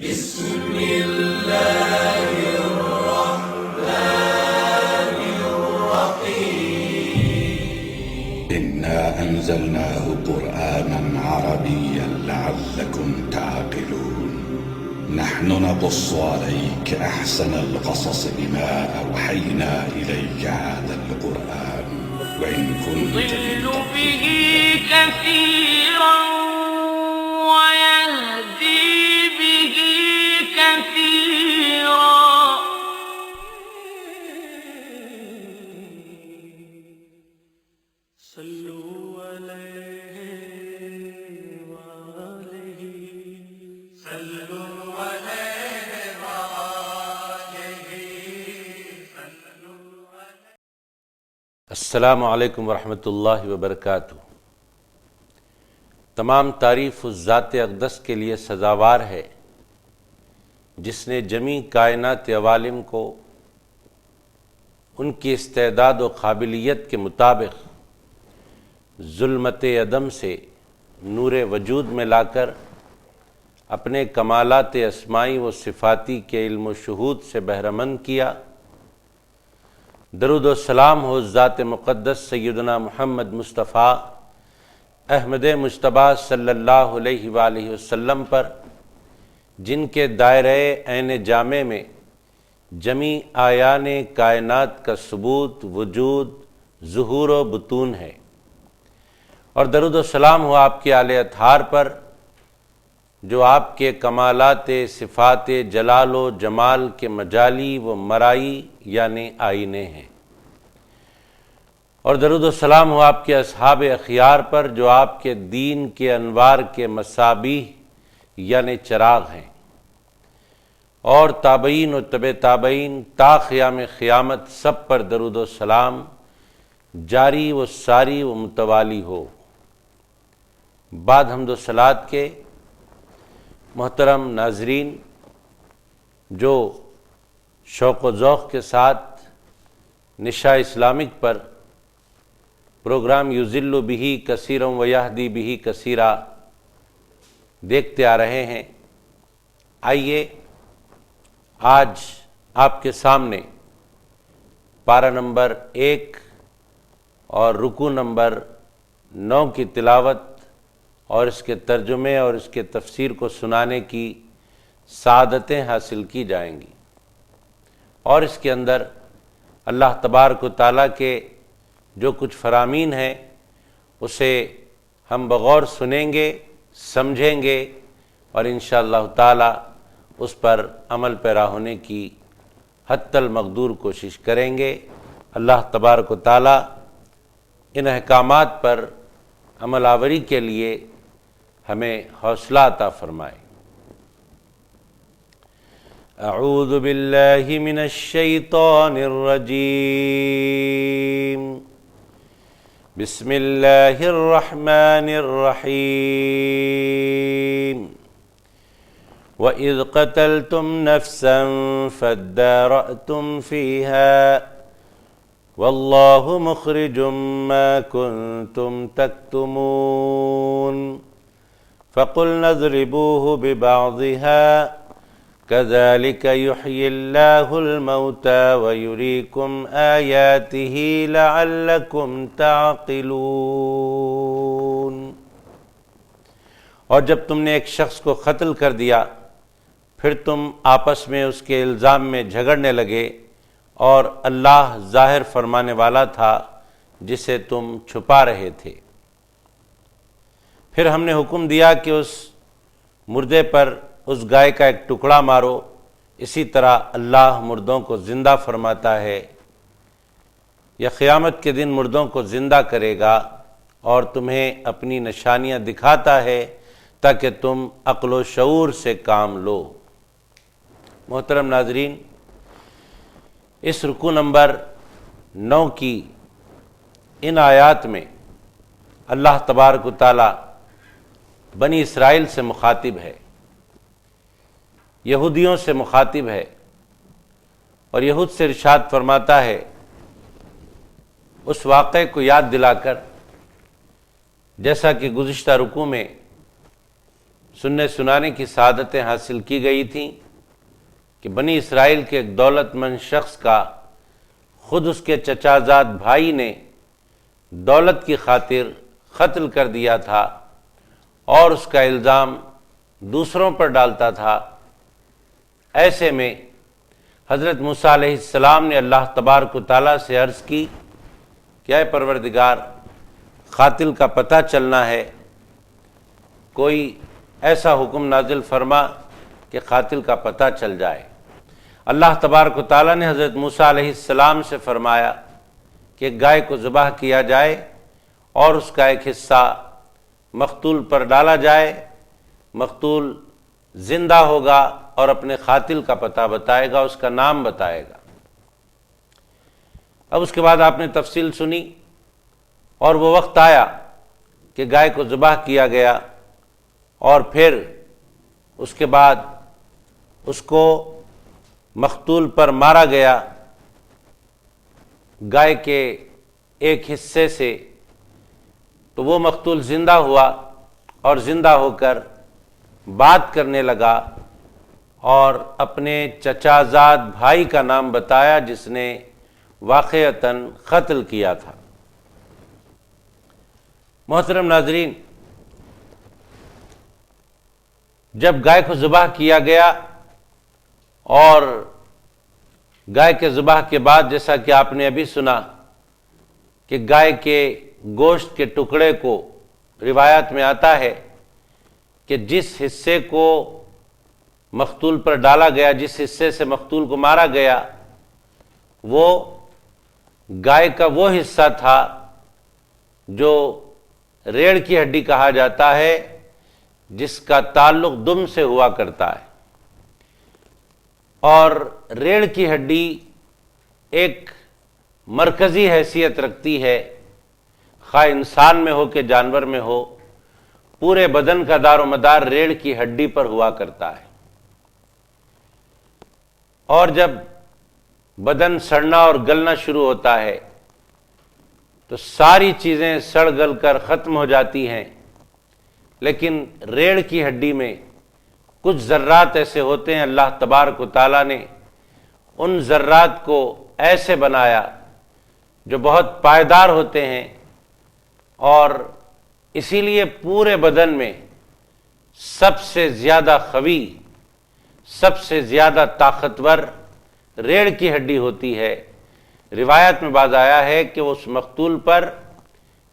بسم الله الرحمن الرحيم إنا أنزلناه قرآنا عربيا لعلكم تعقلون نحن نقص عليك أحسن القصص بما أوحينا إليك هذا القرآن وإن كنت يضل به كثيرا ويهدي به كثيرا صلوا عليه وآله صلوا عليه وآله صلوا عليه. السلام علیکم ورحمۃ اللہ وبرکاتہ۔ تمام تعریف اس ذات اقدس کے لیے سزاوار ہے جس نے جمیع کائنات عوالم کو ان کی استعداد و قابلیت کے مطابق ظلمت عدم سے نور وجود میں لا کر اپنے کمالات اسمائی و صفاتی کے علم و شہود سے بہرمند کیا۔ درود و سلام ہو ذات مقدس سیدنا محمد مصطفیٰ احمد مجتبیٰ صلی اللہ علیہ وآلہ وسلم پر، جن کے دائرہ عین جامع میں جمیع آیان کائنات کا ثبوت، وجود، ظہور و بطون ہے، اور درود و سلام ہو آپ کے آل اطہار پر جو آپ کے کمالات صفات جلال و جمال کے مجالی و مرائی یعنی آئینے ہیں، اور درود و سلام ہو آپ کے اصحاب اخیار پر جو آپ کے دین کے انوار کے مصابیح یعنی چراغ ہیں، اور تابعین و تبع تابعین تا قیام قیامت سب پر درود و سلام جاری و ساری و متوالی ہو۔ بعد حمد و صلوات کے محترم ناظرین، جو شوق و ذوق کے ساتھ نشا اسلامک پر پروگرام یضل بہ کثیرا ویہدی بہ کثیرا دیکھتے آ رہے ہیں، آئیے آج آپ کے سامنے پارہ نمبر 1 اور رکوع نمبر 9 کی تلاوت اور اس کے ترجمے اور اس کے تفسیر کو سنانے کی سعادتیں حاصل کی جائیں گی، اور اس کے اندر اللہ تبارک و تعالیٰ کے جو کچھ فرامین ہیں اسے ہم بغور سنیں گے، سمجھیں گے، اور انشاءاللہ تعالیٰ اس پر عمل پیرا ہونے کی حتی المقدور کوشش کریں گے۔ اللہ تبارک و تعالیٰ ان احکامات پر عمل آوری کے لیے ہمیں حوصلہ عطا فرمائے۔ اعوذ باللہ من الشیطان الرجیم، بسم اللہ الرحمن الرحیم۔ وَإِذْ قَتَلْتُمْ نَفْسًا فَادَّارَأْتُمْ فِيهَا وَاللَّهُ مُخْرِجٌ مَا كُنْتُمْ تَكْتُمُونَ فَقُلْنَا اضْرِبُوهُ بِبَعْضِهَا كَذَلِكَ يُحْيِي اللَّهُ الْمَوْتَى وَيُرِيكُمْ آيَاتِهِ لَعَلَّكُمْ تَعْقِلُونَ۔ اور جب تم نے ایک شخص کو قتل کر دیا، پھر تم آپس میں اس کے الزام میں جھگڑنے لگے، اور اللہ ظاہر فرمانے والا تھا جسے تم چھپا رہے تھے۔ پھر ہم نے حکم دیا کہ اس مردے پر اس گائے کا ایک ٹکڑا مارو، اسی طرح اللہ مردوں کو زندہ فرماتا ہے، یا قیامت کے دن مردوں کو زندہ کرے گا اور تمہیں اپنی نشانیاں دکھاتا ہے تاکہ تم عقل و شعور سے کام لو۔ محترم ناظرین، اس رکوع نمبر 9 کی ان آیات میں اللہ تبارک و تعالی بنی اسرائیل سے مخاطب ہے، یہودیوں سے مخاطب ہے، اور یہود سے ارشاد فرماتا ہے اس واقعے کو یاد دلا کر، جیسا کہ گزشتہ رکوع میں سننے سنانے کی سعادتیں حاصل کی گئی تھیں کہ بنی اسرائیل کے ایک دولت مند شخص کا خود اس کے چچا زاد بھائی نے دولت کی خاطر قتل کر دیا تھا اور اس کا الزام دوسروں پر ڈالتا تھا۔ ایسے میں حضرت موسیٰ علیہ السلام نے اللہ تبارک و تعالیٰ سے عرض کی کہ اے پروردگار، قاتل کا پتہ چلنا ہے، کوئی ایسا حکم نازل فرما کہ قاتل کا پتہ چل جائے۔ اللہ تبارک و تعالیٰ نے حضرت موسیٰ علیہ السلام سے فرمایا کہ گائے کو ذبح کیا جائے اور اس کا ایک حصہ مقتول پر ڈالا جائے، مقتول زندہ ہوگا اور اپنے قاتل کا پتہ بتائے گا، اس کا نام بتائے گا۔ اب اس کے بعد آپ نے تفصیل سنی اور وہ وقت آیا کہ گائے کو ذبح کیا گیا اور پھر اس کے بعد اس کو مقتول پر مارا گیا گائے کے ایک حصے سے، تو وہ مقتول زندہ ہوا اور زندہ ہو کر بات کرنے لگا اور اپنے چچا زاد بھائی کا نام بتایا جس نے واقعتاً قتل کیا تھا۔ محترم ناظرین، جب گائے کو ذبح کیا گیا اور گائے کے ذبح کے بعد جیسا کہ آپ نے ابھی سنا کہ گائے کے گوشت کے ٹکڑے کو روایات میں آتا ہے کہ جس حصے کو مقتول پر ڈالا گیا، جس حصے سے مقتول کو مارا گیا، وہ گائے کا وہ حصہ تھا جو ریڑھ کی ہڈی کہا جاتا ہے، جس کا تعلق دم سے ہوا کرتا ہے۔ اور ریڑھ کی ہڈی ایک مرکزی حیثیت رکھتی ہے، خواہ انسان میں ہو کہ جانور میں ہو، پورے بدن کا دار و مدار ریڑھ کی ہڈی پر ہوا کرتا ہے۔ اور جب بدن سڑنا اور گلنا شروع ہوتا ہے تو ساری چیزیں سڑ گل کر ختم ہو جاتی ہیں، لیکن ریڑھ کی ہڈی میں کچھ ذرات ایسے ہوتے ہیں، اللہ تبارک و تعالیٰ نے ان ذرات کو ایسے بنایا جو بہت پائیدار ہوتے ہیں، اور اسی لیے پورے بدن میں سب سے زیادہ قوی، سب سے زیادہ طاقتور ریڑھ کی ہڈی ہوتی ہے۔ روایت میں باز آیا ہے کہ اس مقتول پر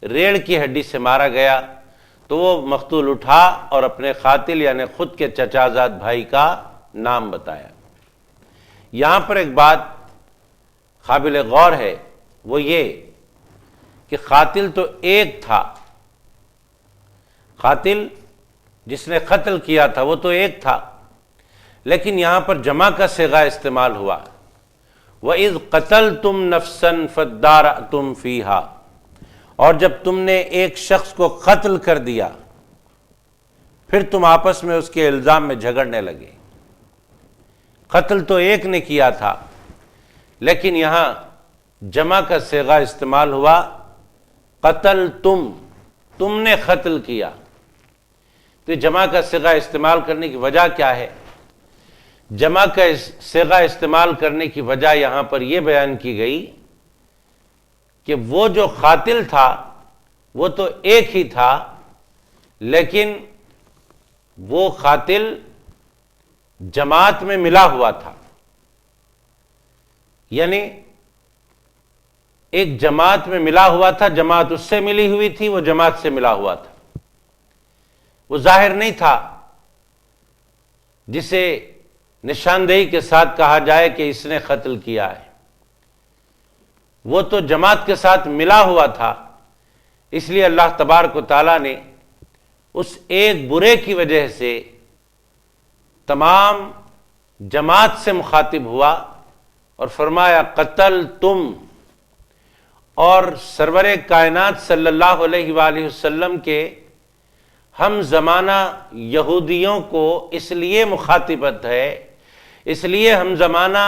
ریڑھ کی ہڈی سے مارا گیا تو وہ مقتول اٹھا اور اپنے قاتل یعنی خود کے چچا زاد بھائی کا نام بتایا۔ یہاں پر ایک بات قابل غور ہے، وہ یہ کہ قاتل تو ایک تھا، قاتل جس نے قتل کیا تھا وہ تو ایک تھا، لیکن یہاں پر جمع کا صیغہ استعمال ہوا، وَإِذْ قَتَلْتُمْ نَفْسًا فَادَّارَأْتُمْ فِيهَا، اور جب تم نے ایک شخص کو قتل کر دیا پھر تم آپس میں اس کے الزام میں جھگڑنے لگے۔ قتل تو ایک نے کیا تھا، لیکن یہاں جمع کا صیغہ استعمال ہوا، قتل تم نے قتل کیا۔ تو جمع کا صیغہ استعمال کرنے کی وجہ کیا ہے؟ جمع کا صیغہ استعمال کرنے کی وجہ یہاں پر یہ بیان کی گئی کہ وہ جو قاتل تھا وہ تو ایک ہی تھا، لیکن وہ قاتل جماعت میں ملا ہوا تھا، یعنی ایک جماعت میں ملا ہوا تھا، جماعت اس سے ملی ہوئی تھی، وہ جماعت سے ملا ہوا تھا۔ وہ ظاہر نہیں تھا جسے نشاندہی کے ساتھ کہا جائے کہ اس نے قتل کیا ہے، وہ تو جماعت کے ساتھ ملا ہوا تھا۔ اس لیے اللہ تبارک و تعالیٰ نے اس ایک برے کی وجہ سے تمام جماعت سے مخاطب ہوا اور فرمایا قتل تم، اور سرور کائنات صلی اللہ علیہ وآلہ وسلم کے ہم زمانہ یہودیوں کو اس لیے مخاطبت ہے، اس لیے ہم زمانہ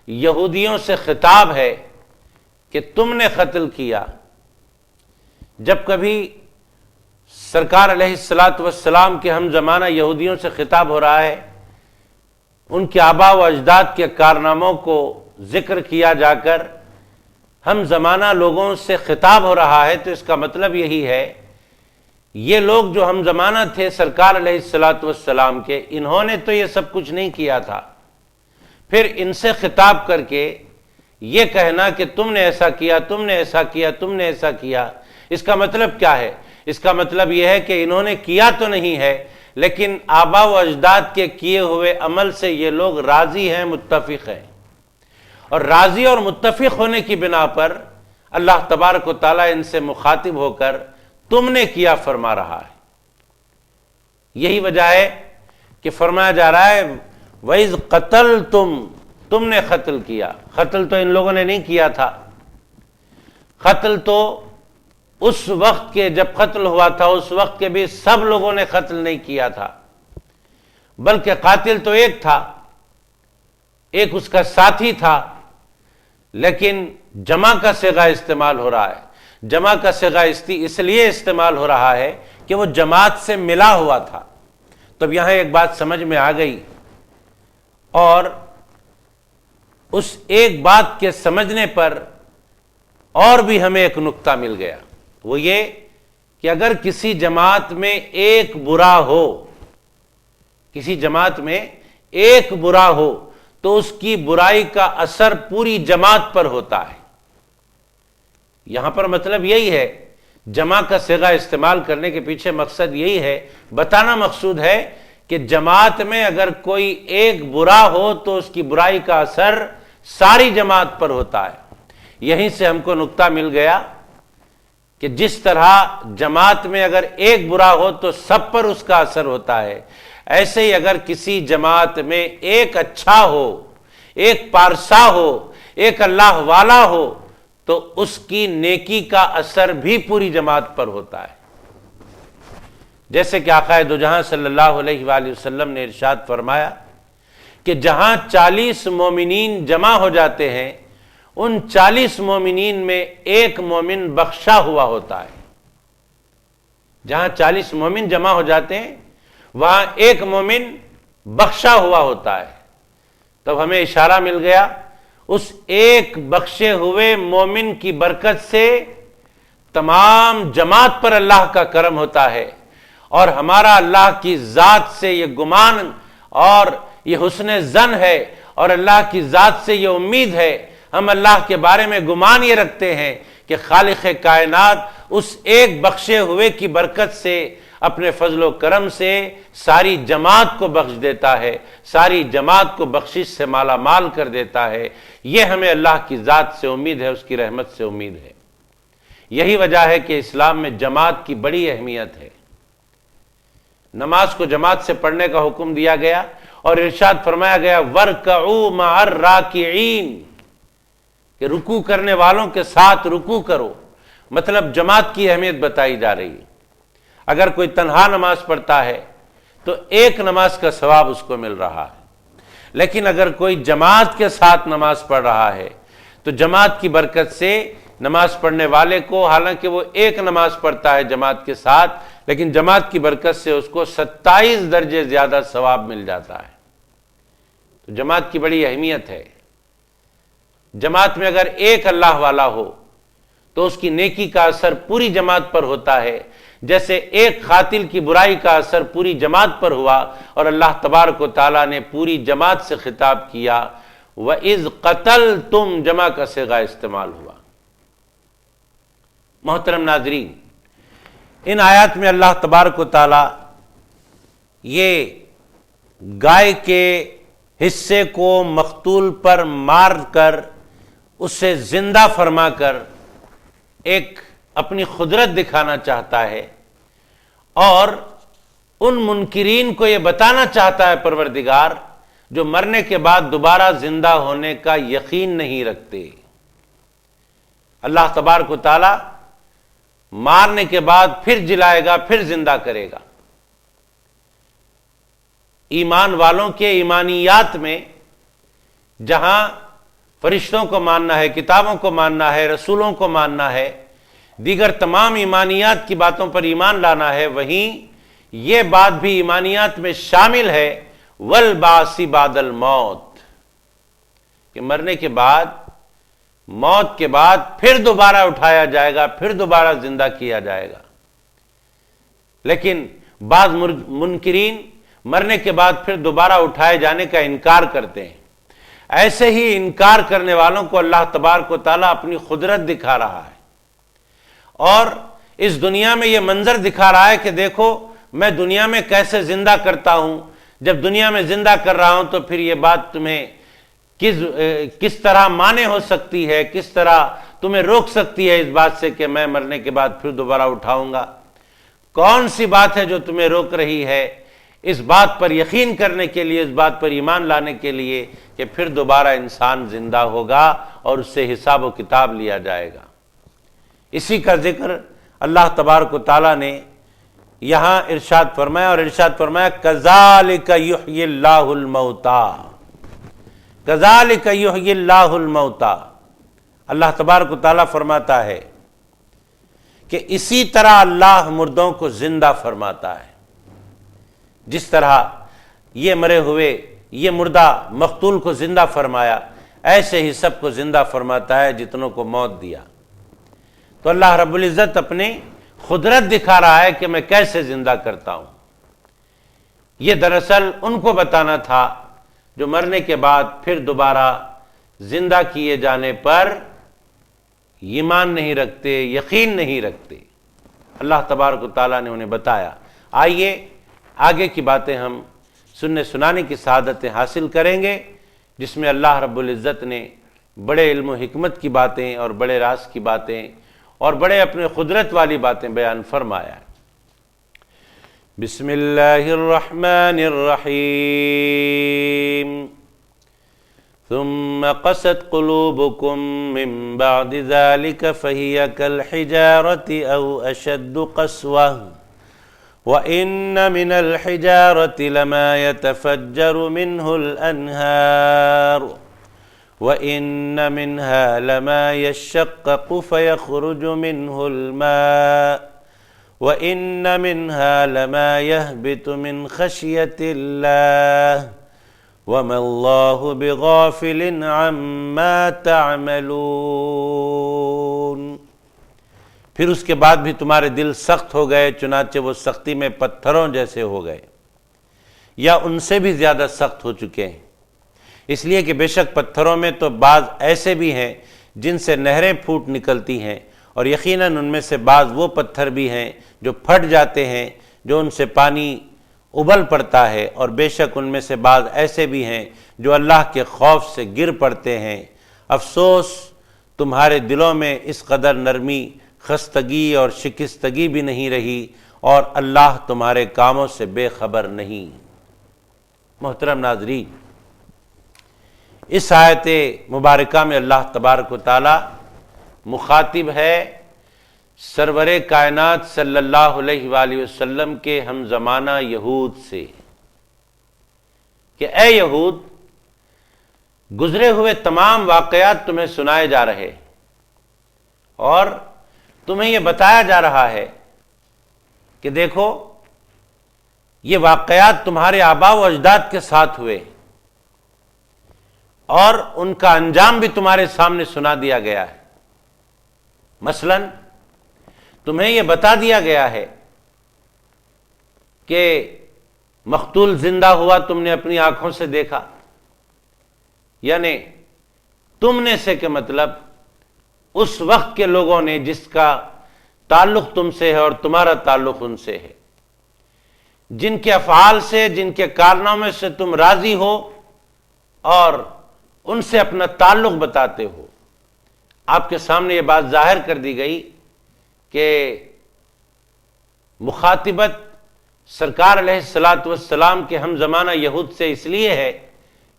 یہودیوں سے خطاب ہے کہ تم نے قتل کیا۔ جب کبھی سرکار علیہ الصلاۃ والسلام کے ہم زمانہ یہودیوں سے خطاب ہو رہا ہے، ان کے آباء و اجداد کے کارناموں کو ذکر کیا جا کر ہم زمانہ لوگوں سے خطاب ہو رہا ہے، تو اس کا مطلب یہی ہے یہ لوگ جو ہم زمانہ تھے سرکار علیہ الصلاۃ والسلام کے، انہوں نے تو یہ سب کچھ نہیں کیا تھا، پھر ان سے خطاب کر کے یہ کہنا کہ تم نے ایسا کیا، تم نے ایسا کیا، تم نے ایسا کیا، اس کا مطلب کیا ہے؟ اس کا مطلب یہ ہے کہ انہوں نے کیا تو نہیں ہے، لیکن آباء و اجداد کے کیے ہوئے عمل سے یہ لوگ راضی ہیں، متفق ہیں، اور راضی اور متفق ہونے کی بنا پر اللہ تبارک و تعالیٰ ان سے مخاطب ہو کر تم نے کیا فرما رہا ہے۔ یہی وجہ ہے کہ فرمایا جا رہا ہے وَإِذْ قَتَلْتُمْ، تم نے قتل کیا۔ قتل تو ان لوگوں نے نہیں کیا تھا، قتل تو اس وقت کے جب قتل ہوا تھا اس وقت کے بھی سب لوگوں نے قتل نہیں کیا تھا، بلکہ قاتل تو ایک تھا، ایک اس کا ساتھی تھا، لیکن جمع کا صیغہ استعمال ہو رہا ہے۔ جمع کا صیغہ اس لیے استعمال ہو رہا ہے کہ وہ جماعت سے ملا ہوا تھا۔ تب یہاں ایک بات سمجھ میں آ گئی، اور اس ایک بات کے سمجھنے پر اور بھی ہمیں ایک نقطہ مل گیا، وہ یہ کہ اگر کسی جماعت میں ایک برا ہو، کسی جماعت میں ایک برا ہو تو اس کی برائی کا اثر پوری جماعت پر ہوتا ہے۔ یہاں پر مطلب یہی ہے، جمع کا صیغہ استعمال کرنے کے پیچھے مقصد یہی ہے، بتانا مقصود ہے کہ جماعت میں اگر کوئی ایک برا ہو تو اس کی برائی کا اثر ساری جماعت پر ہوتا ہے۔ یہیں سے ہم کو نقطہ مل گیا کہ جس طرح جماعت میں اگر ایک برا ہو تو سب پر اس کا اثر ہوتا ہے، ایسے ہی اگر کسی جماعت میں ایک اچھا ہو، ایک پارسا ہو، ایک اللہ والا ہو تو اس کی نیکی کا اثر بھی پوری جماعت پر ہوتا ہے۔ جیسے کہ آقا دو جہاں صلی اللہ علیہ وآلہ وسلم نے ارشاد فرمایا کہ جہاں 40 مومنین جمع ہو جاتے ہیں، ان 40 مومنین میں ایک مومن بخشا ہوا ہوتا ہے۔ جہاں 40 مومن جمع ہو جاتے ہیں وہاں ایک مومن بخشا ہوا ہوتا ہے۔ تب ہمیں اشارہ مل گیا، اس ایک بخشے ہوئے مومن کی برکت سے تمام جماعت پر اللہ کا کرم ہوتا ہے، اور ہمارا اللہ کی ذات سے یہ گمان اور یہ حسن ظن ہے، اور اللہ کی ذات سے یہ امید ہے، ہم اللہ کے بارے میں گمان یہ رکھتے ہیں کہ خالق کائنات اس ایک بخشے ہوئے کی برکت سے اپنے فضل و کرم سے ساری جماعت کو بخش دیتا ہے، ساری جماعت کو بخشش سے مالا مال کر دیتا ہے۔ یہ ہمیں اللہ کی ذات سے امید ہے، اس کی رحمت سے امید ہے۔ یہی وجہ ہے کہ اسلام میں جماعت کی بڑی اہمیت ہے۔ نماز کو جماعت سے پڑھنے کا حکم دیا گیا، اور ارشاد فرمایا گیا وَارْكَعُوا مَعَ الرَّاكِعِينَ، کہ رکوع کرنے والوں کے ساتھ رکوع کرو، مطلب جماعت کی اہمیت بتائی جا رہی ہے۔ اگر کوئی تنہا نماز پڑھتا ہے تو ایک نماز کا ثواب اس کو مل رہا ہے، لیکن اگر کوئی جماعت کے ساتھ نماز پڑھ رہا ہے تو جماعت کی برکت سے نماز پڑھنے والے کو، حالانکہ وہ ایک نماز پڑھتا ہے جماعت کے ساتھ، لیکن جماعت کی برکت سے اس کو 27 درجے زیادہ ثواب مل جاتا ہے۔ تو جماعت کی بڑی اہمیت ہے۔ جماعت میں اگر ایک اللہ والا ہو تو اس کی نیکی کا اثر پوری جماعت پر ہوتا ہے، جیسے ایک قاتل کی برائی کا اثر پوری جماعت پر ہوا، اور اللہ تبارک و تعالیٰ نے پوری جماعت سے خطاب کیا وَإِذْ قَتَلْتُمْ، جمع کا صیغہ استعمال ہوا۔ محترم ناظرین، ان آیات میں اللہ تبارک و تعالیٰ یہ گائے کے حصے کو مقتول پر مار کر اسے زندہ فرما کر ایک اپنی قدرت دکھانا چاہتا ہے، اور ان منکرین کو یہ بتانا چاہتا ہے پروردگار جو مرنے کے بعد دوبارہ زندہ ہونے کا یقین نہیں رکھتے۔ اللہ تبارک و تعالی مارنے کے بعد پھر جلائے گا، پھر زندہ کرے گا۔ ایمان والوں کے ایمانیات میں جہاں فرشتوں کو ماننا ہے، کتابوں کو ماننا ہے، رسولوں کو ماننا ہے، دیگر تمام ایمانیات کی باتوں پر ایمان لانا ہے، وہیں یہ بات بھی ایمانیات میں شامل ہے والبعث بعد الموت، کہ مرنے کے بعد، موت کے بعد پھر دوبارہ اٹھایا جائے گا، پھر دوبارہ زندہ کیا جائے گا۔ لیکن بعض منکرین مرنے کے بعد پھر دوبارہ اٹھائے جانے کا انکار کرتے ہیں۔ ایسے ہی انکار کرنے والوں کو اللہ تبارک و تعالیٰ اپنی قدرت دکھا رہا ہے، اور اس دنیا میں یہ منظر دکھا رہا ہے کہ دیکھو میں دنیا میں کیسے زندہ کرتا ہوں۔ جب دنیا میں زندہ کر رہا ہوں تو پھر یہ بات تمہیں کس طرح مانے ہو سکتی ہے، کس طرح تمہیں روک سکتی ہے اس بات سے کہ میں مرنے کے بعد پھر دوبارہ اٹھاؤں گا؟ کون سی بات ہے جو تمہیں روک رہی ہے اس بات پر یقین کرنے کے لیے، اس بات پر ایمان لانے کے لیے کہ پھر دوبارہ انسان زندہ ہوگا اور اس سے حساب و کتاب لیا جائے گا؟ اسی کا ذکر اللہ تبارک و تعالیٰ نے یہاں ارشاد فرمایا، اور ارشاد فرمایا کذالک یحیی اللہ الموتیٰ، کذالک یحیی اللہ الموتیٰ۔ اللہ تبارک و تعالیٰ فرماتا ہے کہ اسی طرح اللہ مردوں کو زندہ فرماتا ہے، جس طرح یہ مرے ہوئے، یہ مردہ مقتول کو زندہ فرمایا، ایسے ہی سب کو زندہ فرماتا ہے جتنوں کو موت دیا۔ تو اللہ رب العزت اپنی قدرت دکھا رہا ہے کہ میں کیسے زندہ کرتا ہوں۔ یہ دراصل ان کو بتانا تھا جو مرنے کے بعد پھر دوبارہ زندہ کیے جانے پر ایمان نہیں رکھتے، یقین نہیں رکھتے۔ اللہ تبارک و تعالیٰ نے انہیں بتایا۔ آئیے آگے کی باتیں ہم سننے سنانے کی سعادتیں حاصل کریں گے، جس میں اللہ رب العزت نے بڑے علم و حکمت کی باتیں اور بڑے راز کی باتیں اور بڑے اپنے قدرت والی باتیں بیان فرمایا ہے۔ بسم اللہ الرحمن الرحیم ثم قست قلوبكم من بعد ذلك فهي كالحجارة أو أشد قسوة وإن من الحجارة لما يتفجر منه الأنهار وَإِنَّ مِنْهَا لَمَا يَشَّقَّقُ فَيَخْرُجُ مِنْهُ الْمَاءُ وَإِنَّ مِنْهَا لَمَا يَهْبِطُ مِنْ خَشْيَةِ اللَّهِ وَمَا اللَّهُ بِغَافِلٍ عَمَّا تَعْمَلُونَ۔ پھر اس کے بعد بھی تمہارے دل سخت ہو گئے، چنانچہ وہ سختی میں پتھروں جیسے ہو گئے، یا ان سے بھی زیادہ سخت ہو چکے ہیں، اس لیے کہ بے شک پتھروں میں تو بعض ایسے بھی ہیں جن سے نہریں پھوٹ نکلتی ہیں، اور یقیناً ان میں سے بعض وہ پتھر بھی ہیں جو پھٹ جاتے ہیں، جو ان سے پانی ابل پڑتا ہے، اور بے شک ان میں سے بعض ایسے بھی ہیں جو اللہ کے خوف سے گر پڑتے ہیں۔ افسوس تمہارے دلوں میں اس قدر نرمی، خستگی اور شکستگی بھی نہیں رہی، اور اللہ تمہارے کاموں سے بے خبر نہیں۔ محترم ناظرین، اس آیت مبارکہ میں اللہ تبارک و تعالی مخاطب ہے سرور کائنات صلی اللہ علیہ وآلہ وسلم کے ہم زمانہ یہود سے کہ اے یہود، گزرے ہوئے تمام واقعات تمہیں سنائے جا رہے اور تمہیں یہ بتایا جا رہا ہے کہ دیکھو یہ واقعات تمہارے آباء و اجداد کے ساتھ ہوئے اور ان کا انجام بھی تمہارے سامنے سنا دیا گیا ہے۔ مثلا تمہیں یہ بتا دیا گیا ہے کہ مقتول زندہ ہوا، تم نے اپنی آنکھوں سے دیکھا، یعنی تم نے سے کہ مطلب اس وقت کے لوگوں نے جس کا تعلق تم سے ہے اور تمہارا تعلق ان سے ہے، جن کے افعال سے، جن کے کارناموں سے تم راضی ہو اور ان سے اپنا تعلق بتاتے ہو۔ آپ کے سامنے یہ بات ظاہر کر دی گئی کہ مخاطبت سرکار علیہ الصلاۃ والسلام کے ہم زمانہ یہود سے اس لیے ہے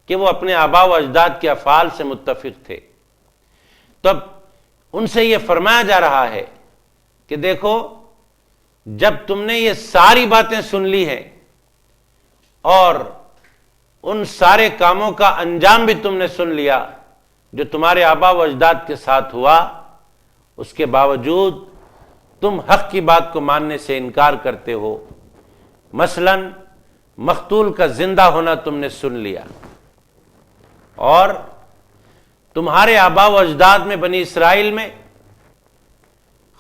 کہ وہ اپنے آباء و اجداد کے افعال سے متفق تھے۔ تب ان سے یہ فرمایا جا رہا ہے کہ دیکھو جب تم نے یہ ساری باتیں سن لی ہیں اور ان سارے کاموں کا انجام بھی تم نے سن لیا جو تمہارے آباء و اجداد کے ساتھ ہوا، اس کے باوجود تم حق کی بات کو ماننے سے انکار کرتے ہو۔ مثلا مقتول کا زندہ ہونا تم نے سن لیا، اور تمہارے آباء و اجداد میں بنی اسرائیل میں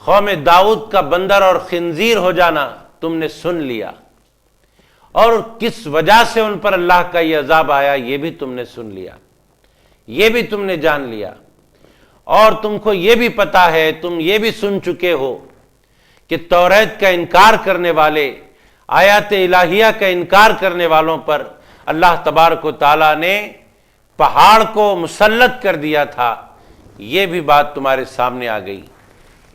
قوم داؤد کا بندر اور خنزیر ہو جانا تم نے سن لیا، اور کس وجہ سے ان پر اللہ کا یہ عذاب آیا یہ بھی تم نے سن لیا، یہ بھی تم نے جان لیا۔ اور تم کو یہ بھی پتا ہے، تم یہ بھی سن چکے ہو کہ توریت کا انکار کرنے والے، آیات الہیہ کا انکار کرنے والوں پر اللہ تبارک و تعالیٰ نے پہاڑ کو مسلط کر دیا تھا۔ یہ بھی بات تمہارے سامنے آ گئی۔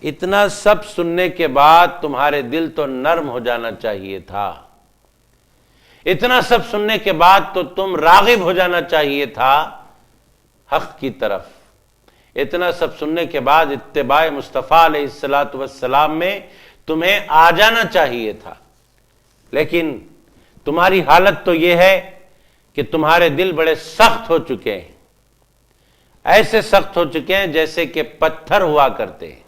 اتنا سب سننے کے بعد تمہارے دل تو نرم ہو جانا چاہیے تھا، اتنا سب سننے کے بعد تو تم راغب ہو جانا چاہیے تھا حق کی طرف، اتنا سب سننے کے بعد اتباع مصطفیٰ علیہ الصلاۃ والسلام میں تمہیں آ جانا چاہیے تھا۔ لیکن تمہاری حالت تو یہ ہے کہ تمہارے دل بڑے سخت ہو چکے ہیں، ایسے سخت ہو چکے ہیں جیسے کہ پتھر ہوا کرتے ہیں۔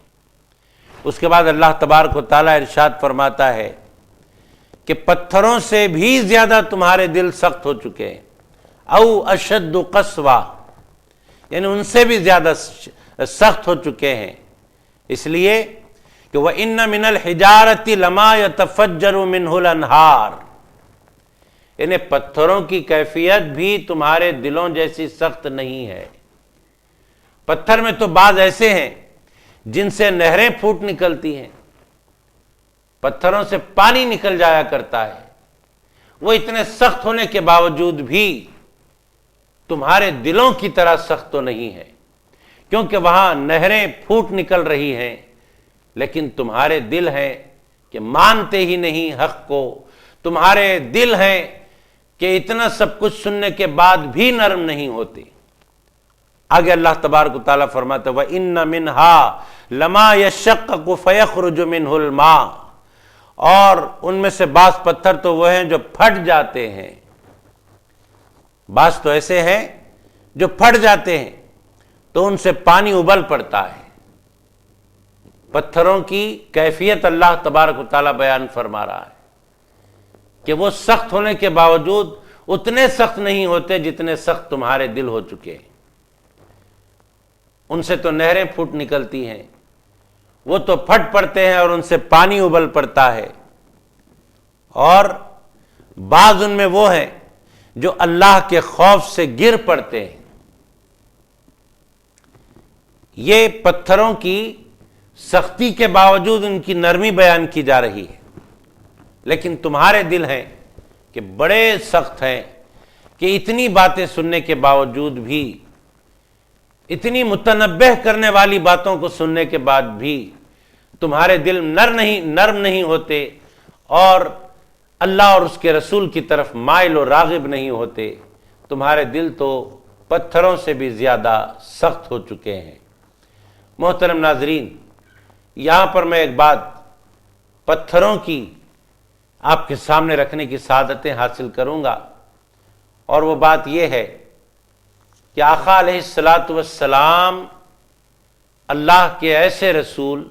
اس کے بعد اللہ تبارک و تعالیٰ ارشاد فرماتا ہے کہ پتھروں سے بھی زیادہ تمہارے دل سخت ہو چکے ہیں، او اشد قسوہ، یعنی ان سے بھی زیادہ سخت ہو چکے ہیں، اس لیے کہ وَإِنَّ مِنَ الْحِجَارَةِ لَمَا يَتَفَجَّرُ مِنْهُ الْأَنْهَارُ، یعنی پتھروں کی کیفیت بھی تمہارے دلوں جیسی سخت نہیں ہے۔ پتھر میں تو بعض ایسے ہیں جن سے نہریں پھوٹ نکلتی ہیں، پتھروں سے پانی نکل جایا کرتا ہے، وہ اتنے سخت ہونے کے باوجود بھی تمہارے دلوں کی طرح سخت تو نہیں ہے، کیونکہ وہاں نہریں پھوٹ نکل رہی ہیں، لیکن تمہارے دل ہیں کہ مانتے ہی نہیں حق کو، تمہارے دل ہیں کہ اتنا سب کچھ سننے کے بعد بھی نرم نہیں ہوتے۔ آگے اللہ تبارک و تعالیٰ فرماتا ہے وَإِنَّ مِنْهَا لَمَا يَشَّقَّقُ فَيَخْرُجُ مِنْهُ الْمَاءُ، اور ان میں سے بعض پتھر تو وہ ہیں جو پھٹ جاتے ہیں، بعض تو ایسے ہیں جو پھٹ جاتے ہیں تو ان سے پانی ابل پڑتا ہے۔ پتھروں کی کیفیت اللہ تبارک و تعالیٰ بیان فرما رہا ہے کہ وہ سخت ہونے کے باوجود اتنے سخت نہیں ہوتے جتنے سخت تمہارے دل ہو چکے ہیں۔ ان سے تو نہریں پھوٹ نکلتی ہیں، وہ تو پھٹ پڑتے ہیں اور ان سے پانی ابل پڑتا ہے، اور بعض ان میں وہ ہیں جو اللہ کے خوف سے گر پڑتے ہیں۔ یہ پتھروں کی سختی کے باوجود ان کی نرمی بیان کی جا رہی ہے، لیکن تمہارے دل ہیں کہ بڑے سخت ہیں کہ اتنی باتیں سننے کے باوجود بھی، اتنی متنبہ کرنے والی باتوں کو سننے کے بعد بھی تمہارے دل نرم نہیں ہوتے، اور اللہ اور اس کے رسول کی طرف مائل و راغب نہیں ہوتے۔ تمہارے دل تو پتھروں سے بھی زیادہ سخت ہو چکے ہیں۔ محترم ناظرین، یہاں پر میں ایک بات پتھروں کی آپ کے سامنے رکھنے کی سعادتیں حاصل کروں گا، اور وہ بات یہ ہے کہ آقا علیہ الصلاۃ والسلام اللہ کے ایسے رسول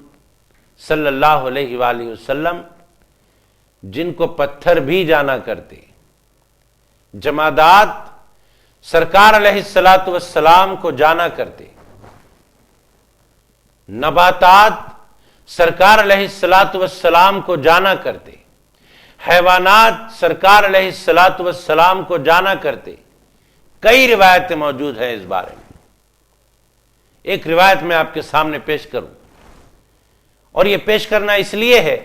صلی اللہ علیہ وآلہ وسلم جن کو پتھر بھی جانا کرتے، جمادات سرکار علیہ الصلاۃ والسلام کو جانا کرتے، نباتات سرکار علیہ الصلاۃ والسلام کو جانا کرتے، حیوانات سرکار علیہ الصلاۃ والسلام کو جانا کرتے۔ کئی روایتیں موجود ہیں اس بارے میں، ایک روایت میں آپ کے سامنے پیش کروں، اور یہ پیش کرنا اس لیے ہے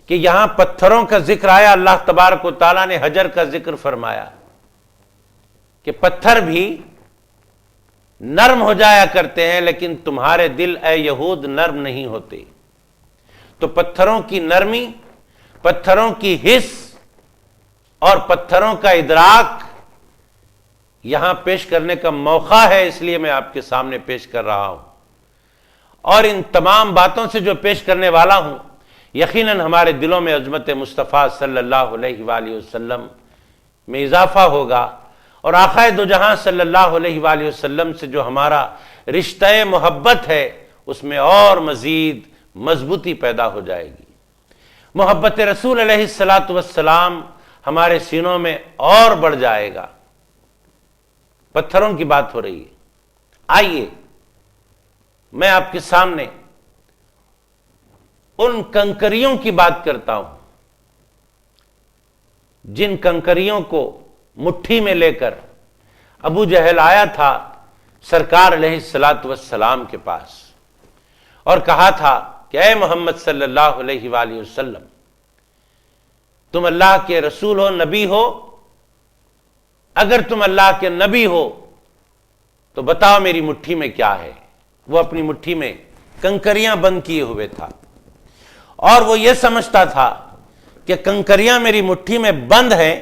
کہ یہاں پتھروں کا ذکر آیا، اللہ تبارک و تعالیٰ نے حجر کا ذکر فرمایا کہ پتھر بھی نرم ہو جایا کرتے ہیں، لیکن تمہارے دل اے یہود نرم نہیں ہوتے۔ تو پتھروں کی نرمی، پتھروں کی حس اور پتھروں کا ادراک یہاں پیش کرنے کا موقع ہے، اس لیے میں آپ کے سامنے پیش کر رہا ہوں، اور ان تمام باتوں سے جو پیش کرنے والا ہوں یقیناً ہمارے دلوں میں عظمت مصطفیٰ صلی اللہ علیہ وآلہ وسلم میں اضافہ ہوگا، اور آقا دو جہاں صلی اللہ علیہ وآلہ وسلم سے جو ہمارا رشتہ محبت ہے اس میں اور مزید مضبوطی پیدا ہو جائے گی، محبت رسول علیہ الصلاۃ والسلام ہمارے سینوں میں اور بڑھ جائے گا۔ پتھروں کی بات ہو رہی ہے، آئیے میں آپ کے سامنے ان کنکریوں کی بات کرتا ہوں جن کنکریوں کو مٹھی میں لے کر ابو جہل آیا تھا سرکار علیہ الصلاۃ والسلام کے پاس اور کہا تھا کہ اے محمد صلی اللہ علیہ وآلہ وسلم، تم اللہ کے رسول ہو، نبی ہو، اگر تم اللہ کے نبی ہو تو بتاؤ میری مٹھی میں کیا ہے۔ وہ اپنی مٹھی میں کنکریاں بند کیے ہوئے تھا اور وہ یہ سمجھتا تھا کہ کنکریاں میری مٹھی میں بند ہیں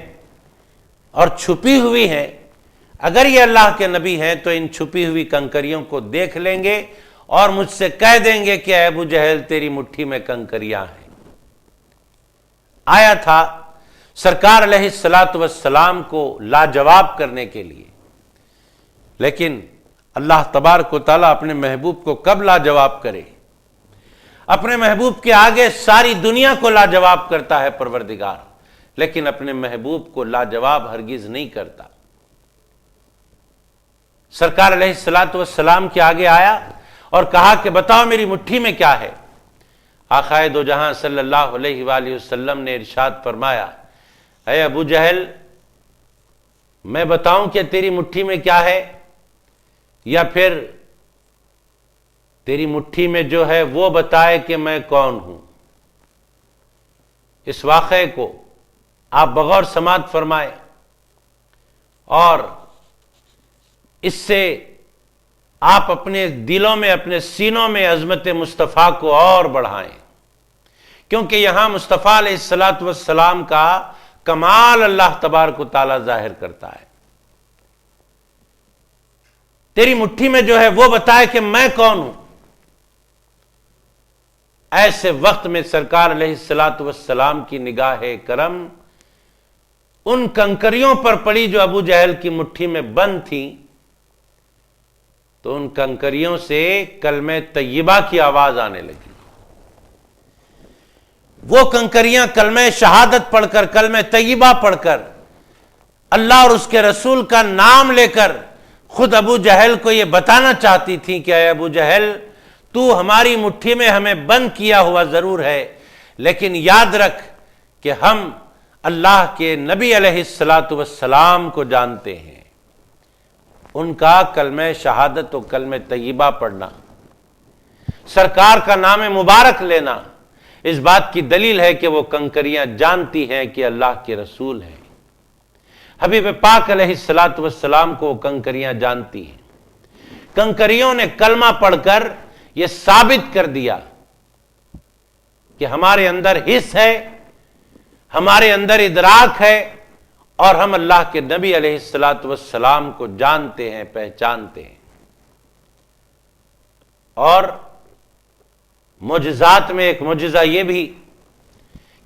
اور چھپی ہوئی ہیں، اگر یہ اللہ کے نبی ہیں تو ان چھپی ہوئی کنکریوں کو دیکھ لیں گے اور مجھ سے کہہ دیں گے کہ اے ابو جہل تیری مٹھی میں کنکریاں ہیں۔ آیا تھا سرکار علیہ الصلاۃ والسلام کو لاجواب کرنے کے لیے، لیکن اللہ تبارک و تعالیٰ اپنے محبوب کو کب لاجواب کرے؟ اپنے محبوب کے آگے ساری دنیا کو لاجواب کرتا ہے پروردگار، لیکن اپنے محبوب کو لاجواب ہرگز نہیں کرتا۔ سرکار علیہ الصلاۃ والسلام کے آگے آیا اور کہا کہ بتاؤ میری مٹھی میں کیا ہے۔ آقائے دو جہاں صلی اللہ علیہ وآلہ وسلم نے ارشاد فرمایا، اے ابو جہل میں بتاؤں کہ تیری مٹھی میں کیا ہے، یا پھر تیری مٹھی میں جو ہے وہ بتائے کہ میں کون ہوں؟ اس واقعے کو آپ بغور سماعت فرمائے اور اس سے آپ اپنے دلوں میں، اپنے سینوں میں عظمت مصطفیٰ کو اور بڑھائیں، کیونکہ یہاں مصطفیٰ علیہ الصلاۃ والسلام کا کمال اللہ تبارک و تعالیٰ ظاہر کرتا ہے۔ تیری مٹھی میں جو ہے وہ بتائے کہ میں کون ہوں۔ ایسے وقت میں سرکار علیہ الصلاۃ والسلام کی نگاہ کرم ان کنکریوں پر پڑی جو ابو جہل کی مٹھی میں بند تھیں، تو ان کنکریوں سے کلمہ طیبہ کی آواز آنے لگی۔ وہ کنکریاں کلمہ شہادت پڑھ کر، کلمہ طیبہ پڑھ کر، اللہ اور اس کے رسول کا نام لے کر خود ابو جہل کو یہ بتانا چاہتی تھیں کہ اے ابو جہل تو ہماری مٹھی میں ہمیں بند کیا ہوا ضرور ہے، لیکن یاد رکھ کہ ہم اللہ کے نبی علیہ الصلاۃ والسلام کو جانتے ہیں۔ ان کا کلمہ شہادت و کلمہ طیبہ پڑھنا، سرکار کا نام مبارک لینا، اس بات کی دلیل ہے کہ وہ کنکریاں جانتی ہیں کہ اللہ کے رسول ہیں۔ حبیب پاک علیہ الصلاۃ والسلام کو وہ کنکریاں جانتی ہیں۔ کنکریوں نے کلمہ پڑھ کر یہ ثابت کر دیا کہ ہمارے اندر حس ہے، ہمارے اندر ادراک ہے، اور ہم اللہ کے نبی علیہ الصلاۃ والسلام کو جانتے ہیں، پہچانتے ہیں۔ اور معجزات میں ایک معجزہ یہ بھی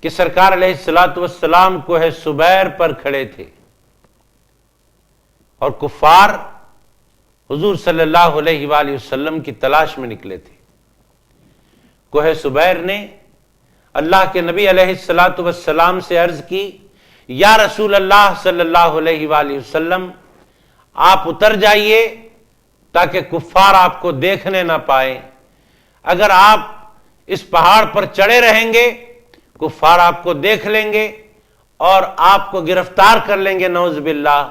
کہ سرکار علیہ الصلاۃ والسلام کوہ سبیر پر کھڑے تھے اور کفار حضور صلی اللہ علیہ وآلہ وسلم کی تلاش میں نکلے تھے۔ کوہ سبیر نے اللہ کے نبی علیہ الصلاۃ والسلام سے عرض کی، یا رسول اللہ صلی اللہ علیہ وآلہ وسلم آپ اتر جائیے تاکہ کفار آپ کو دیکھنے نہ پائیں، اگر آپ اس پہاڑ پر چڑھے رہیں گے کفار آپ کو دیکھ لیں گے اور آپ کو گرفتار کر لیں گے نعوذ باللہ،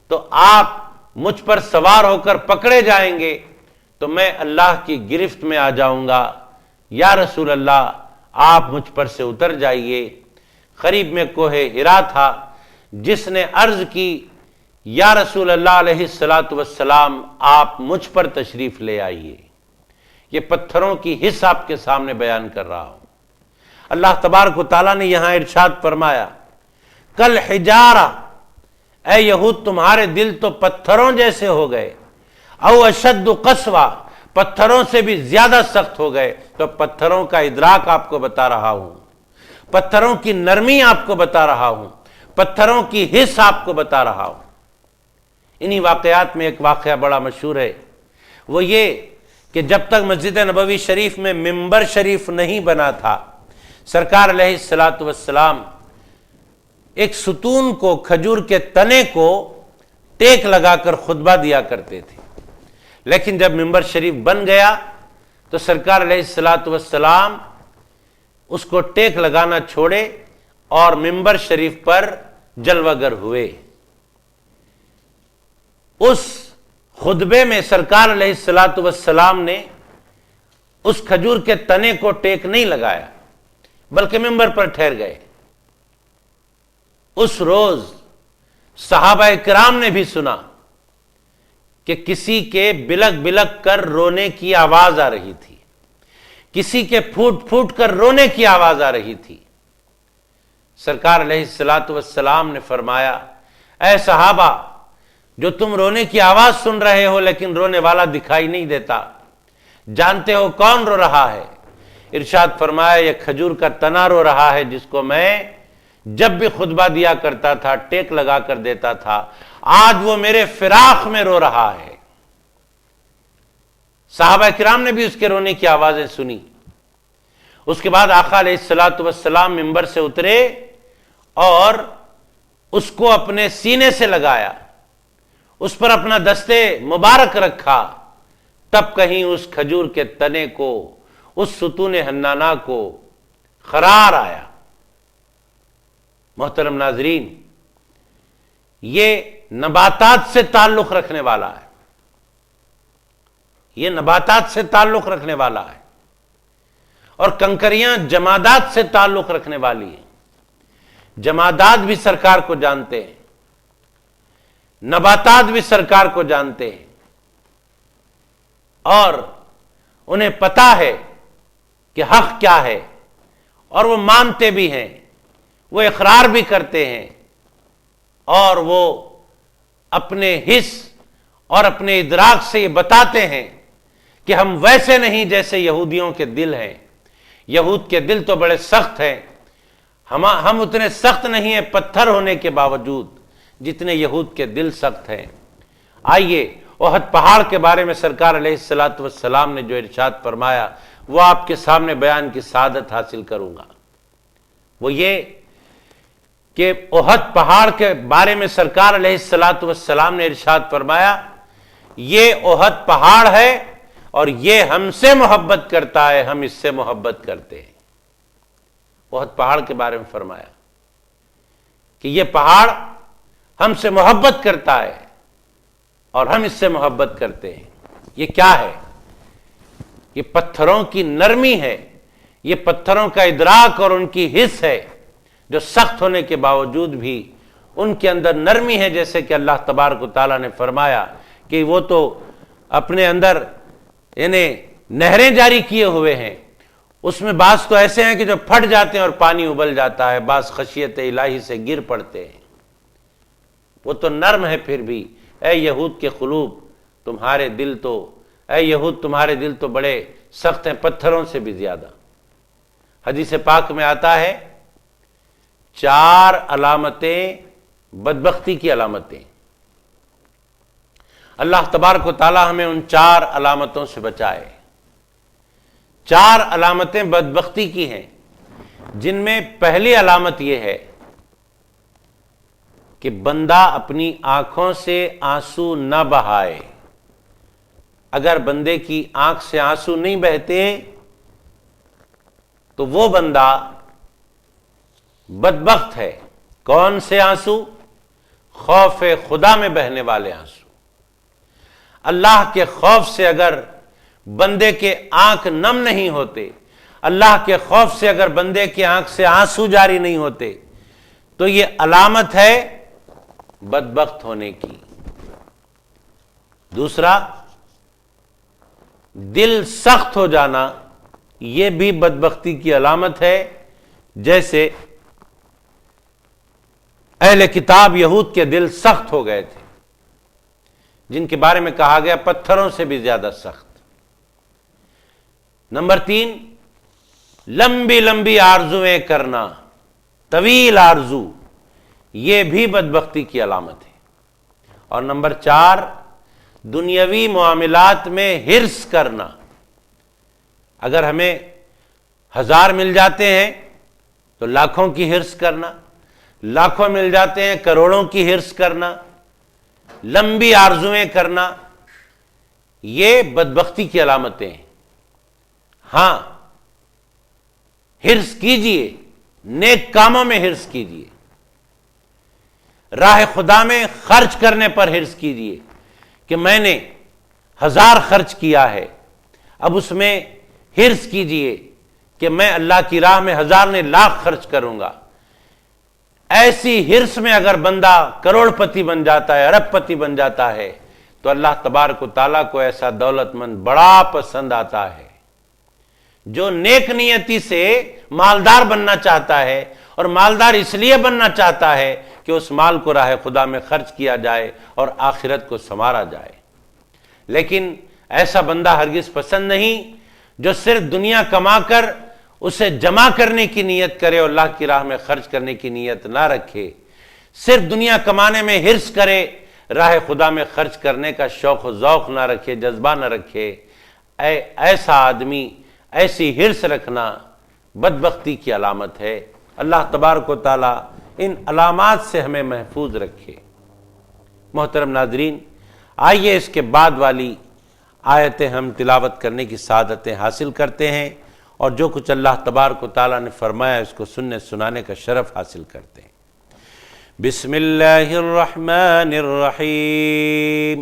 تو آپ مجھ پر سوار ہو کر پکڑے جائیں گے تو میں اللہ کی گرفت میں آ جاؤں گا، یا رسول اللہ آپ مجھ پر سے اتر جائیے۔ قریب میں کوہ ہرا تھا، جس نے عرض کی یا رسول اللہ علیہ الصلاۃ والسلام آپ مجھ پر تشریف لے آئیے۔ یہ پتھروں کی حص آپ کے سامنے بیان کر رہا ہوں۔ اللہ تبارک و تعالیٰ نے یہاں ارشاد فرمایا، کل حجارہ، اے یہود تمہارے دل تو پتھروں جیسے ہو گئے، او اشد قسوہ، پتھروں سے بھی زیادہ سخت ہو گئے۔ تو پتھروں کا ادراک آپ کو بتا رہا ہوں، پتھروں کی نرمی آپ کو بتا رہا ہوں، پتھروں کی حس آپ کو بتا رہا ہوں۔ انہی واقعات میں ایک واقعہ بڑا مشہور ہے، وہ یہ کہ جب تک مسجد نبوی شریف میں ممبر شریف نہیں بنا تھا، سرکار علیہ الصلاۃ والسلام ایک ستون کو، کھجور کے تنے کو ٹیک لگا کر خطبہ دیا کرتے تھے، لیکن جب ممبر شریف بن گیا تو سرکار علیہ الصلاۃ والسلام اس کو ٹیک لگانا چھوڑے اور ممبر شریف پر جلوہ گر ہوئے۔ اس خطبے میں سرکار علیہ الصلاۃ والسلام نے اس کھجور کے تنے کو ٹیک نہیں لگایا، بلکہ ممبر پر ٹھہر گئے۔ اس روز صحابہ کرام نے بھی سنا کہ کسی کے بلک بلک کر رونے کی آواز آ رہی تھی، کسی کے پھوٹ پھوٹ کر رونے کی آواز آ رہی تھی۔ سرکار علیہ الصلاۃ والسلام نے فرمایا، اے صحابہ، جو تم رونے کی آواز سن رہے ہو لیکن رونے والا دکھائی نہیں دیتا، جانتے ہو کون رو رہا ہے؟ ارشاد فرمایا، یہ کھجور کا تنا رو رہا ہے جس کو میں جب بھی خطبہ دیا کرتا تھا ٹیک لگا کر دیتا تھا، آج وہ میرے فراق میں رو رہا ہے۔ صحابہ کرام نے بھی اس کے رونے کی آوازیں سنی۔ اس کے بعد آقا علیہ الصلاۃ والسلام ممبر سے اترے اور اس کو اپنے سینے سے لگایا، اس پر اپنا دستے مبارک رکھا، تب کہیں اس کھجور کے تنے کو، اس ستون حنانہ کو قرار آیا۔ محترم ناظرین، یہ نباتات سے تعلق رکھنے والا ہے، یہ نباتات سے تعلق رکھنے والا ہے، اور کنکریاں جمادات سے تعلق رکھنے والی ہیں۔ جمادات بھی سرکار کو جانتے ہیں، نباتات بھی سرکار کو جانتے ہیں، اور انہیں پتا ہے کہ حق کیا ہے، اور وہ مانتے بھی ہیں، وہ اقرار بھی کرتے ہیں، اور وہ اپنے حس اور اپنے ادراک سے یہ بتاتے ہیں کہ ہم ویسے نہیں جیسے یہودیوں کے دل ہیں۔ یہود کے دل تو بڑے سخت ہیں، ہم اتنے سخت نہیں ہیں پتھر ہونے کے باوجود جتنے یہود کے دل سخت ہیں۔ آئیے احد پہاڑ کے بارے میں سرکار علیہ الصلاۃ والسلام نے جو ارشاد فرمایا وہ آپ کے سامنے بیان کی سعادت حاصل کروں گا۔ وہ یہ کہ احد پہاڑ کے بارے میں سرکار علیہ الصلاۃ والسلام نے ارشاد فرمایا، یہ احد پہاڑ ہے اور یہ ہم سے محبت کرتا ہے، ہم اس سے محبت کرتے ہیں۔ احد پہاڑ کے بارے میں فرمایا کہ یہ پہاڑ ہم سے محبت کرتا ہے اور ہم اس سے محبت کرتے ہیں۔ یہ کیا ہے؟ یہ پتھروں کی نرمی ہے، یہ پتھروں کا ادراک اور ان کی حس ہے، جو سخت ہونے کے باوجود بھی ان کے اندر نرمی ہے، جیسے کہ اللہ تبارک و تعالیٰ نے فرمایا کہ وہ تو اپنے اندر نہریں جاری کیے ہوئے ہیں، اس میں بعض تو ایسے ہیں کہ جو پھٹ جاتے ہیں اور پانی ابل جاتا ہے، بعض خشیت الہی سے گر پڑتے ہیں۔ وہ تو نرم ہے، پھر بھی اے یہود کے قلوب تمہارے دل تو، اے یہود تمہارے دل تو بڑے سخت ہیں، پتھروں سے بھی زیادہ۔ حدیث پاک میں آتا ہے 4 علامتیں بدبختی کی علامتیں۔ اللہ تبارک و تعالی ہمیں ان 4 علامتوں سے بچائے۔ 4 علامتیں بدبختی کی ہیں، جن میں پہلی علامت یہ ہے کہ بندہ اپنی آنکھوں سے آنسو نہ بہائے۔ اگر بندے کی آنکھ سے آنسو نہیں بہتے تو وہ بندہ بدبخت ہے۔ کون سے آنسو؟ خوف خدا میں بہنے والے آنسو۔ اللہ کے خوف سے اگر بندے کے آنکھ نم نہیں ہوتے، اللہ کے خوف سے اگر بندے کی آنکھ سے آنسو جاری نہیں ہوتے، تو یہ علامت ہے بدبخت ہونے کی۔ دوسرا، دل سخت ہو جانا، یہ بھی بدبختی کی علامت ہے، جیسے اہل کتاب یہود کے دل سخت ہو گئے تھے، جن کے بارے میں کہا گیا پتھروں سے بھی زیادہ سخت۔ نمبر 3، لمبی لمبی آرزویں کرنا، طویل آرزو، یہ بھی بدبختی کی علامت ہے۔ اور نمبر 4، دنیاوی معاملات میں حرص کرنا، اگر ہمیں 1000 مل جاتے ہیں تو لاکھوں کی حرص کرنا، لاکھوں مل جاتے ہیں کروڑوں کی حرص کرنا، لمبی آرزویں کرنا، یہ بدبختی کی علامتیں ہیں۔ ہاں، حرص کیجئے، نیک کاموں میں حرص کیجئے، راہ خدا میں خرچ کرنے پر حرص کیجئے کہ میں نے 1000 خرچ کیا ہے، اب اس میں حرص کیجئے کہ میں اللہ کی راہ میں 1000 نے لاکھ خرچ کروں گا۔ ایسی حرص میں اگر بندہ کروڑ پتی بن جاتا ہے، ارب پتی بن جاتا ہے، تو اللہ تبارک و تعالیٰ کو ایسا دولت مند بڑا پسند آتا ہے۔ جو نیک نیتی سے مالدار بننا چاہتا ہے، اور مالدار اس لیے بننا چاہتا ہے کہ اس مال کو راہ خدا میں خرچ کیا جائے اور آخرت کو سنوارا جائے، لیکن ایسا بندہ ہرگز پسند نہیں جو صرف دنیا کما کر اسے جمع کرنے کی نیت کرے اور اللہ کی راہ میں خرچ کرنے کی نیت نہ رکھے، صرف دنیا کمانے میں حرص کرے، راہ خدا میں خرچ کرنے کا شوق و ذوق نہ رکھے، جذبہ نہ رکھے۔ ایسا آدمی، ایسی حرص رکھنا بدبختی کی علامت ہے۔ اللہ تبارک و تعالیٰ ان علامات سے ہمیں محفوظ رکھے۔ محترم ناظرین، آئیے اس کے بعد والی آیتیں ہم تلاوت کرنے کی سعادتیں حاصل کرتے ہیں، اور جو کچھ اللہ تبارک و تعالیٰ نے فرمایا اس کو سننے سنانے کا شرف حاصل کرتے ہیں۔ بسم اللہ الرحمن الرحیم۔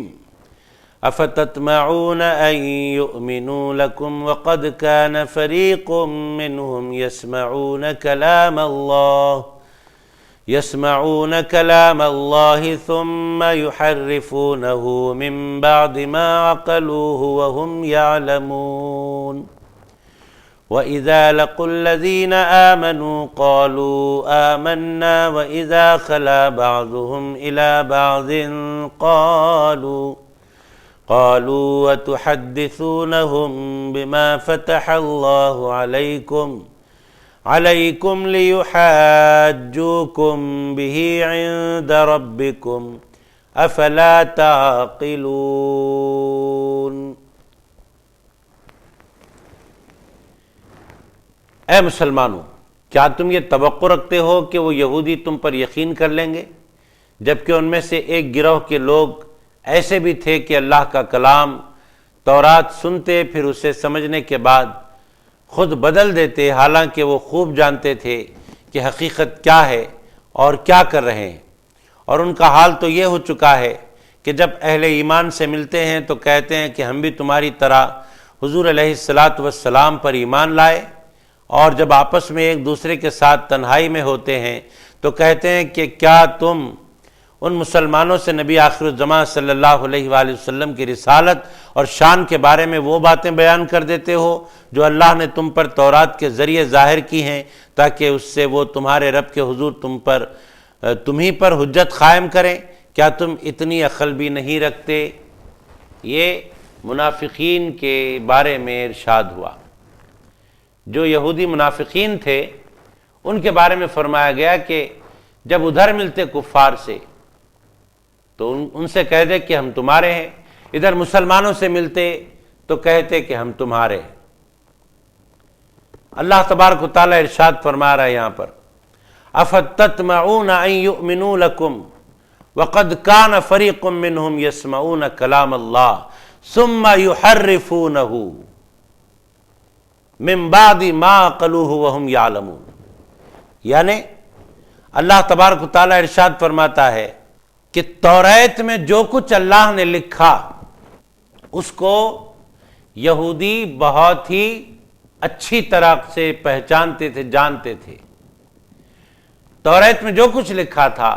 افتطمعون ان یؤمنوا لکم وقد کان فریق منہم يسمعون كلام الله ثم يحرفونه من بعد ما عقلوه وهم يعلمون وإذا لقوا الذين آمنوا قالوا آمنا وإذا خلا بعضهم إلى بعض قالوا وتحدثونهم بما فتح الله عليكم ليحاجوكم به عند ربكم افلا تعقلون۔ اے مسلمانوں، کیا تم یہ توقع رکھتے ہو کہ وہ یہودی تم پر یقین کر لیں گے، جبکہ ان میں سے ایک گروہ کے لوگ ایسے بھی تھے کہ اللہ کا کلام تورات سنتے پھر اسے سمجھنے کے بعد خود بدل دیتے، حالانکہ وہ خوب جانتے تھے کہ حقیقت کیا ہے اور کیا کر رہے ہیں۔ اور ان کا حال تو یہ ہو چکا ہے کہ جب اہل ایمان سے ملتے ہیں تو کہتے ہیں کہ ہم بھی تمہاری طرح حضور علیہ السلام پر ایمان لائے، اور جب آپس میں ایک دوسرے کے ساتھ تنہائی میں ہوتے ہیں تو کہتے ہیں کہ کیا تم ان مسلمانوں سے نبی آخر الزمان صلی اللہ علیہ وآلہ وسلم کی رسالت اور شان کے بارے میں وہ باتیں بیان کر دیتے ہو جو اللہ نے تم پر تورات کے ذریعے ظاہر کی ہیں، تاکہ اس سے وہ تمہارے رب کے حضور تمہیں پر حجت قائم کریں؟ کیا تم اتنی عقل بھی نہیں رکھتے؟ یہ منافقین کے بارے میں ارشاد ہوا۔ جو یہودی منافقین تھے ان کے بارے میں فرمایا گیا کہ جب ادھر ملتے کفار سے تو ان سے کہہ دے کہ ہم تمہارے ہیں، ادھر مسلمانوں سے ملتے تو کہتے کہ ہم تمہارے ہیں۔ اللہ تبارک و تعالیٰ ارشاد فرما رہا ہے یہاں پر، افتطمعون ان یؤمنوا لکم وقد کان فریق منہم یسمعون کلام اللہ ثم یحرفونہ من بعد ما عقلوہ وہم یعلمون۔ یعنی اللہ تبارک و تعالیٰ ارشاد فرماتا ہے کہ توریت میں جو کچھ اللہ نے لکھا اس کو یہودی بہت ہی اچھی طرح سے پہچانتے تھے، جانتے تھے۔ توریت میں جو کچھ لکھا تھا،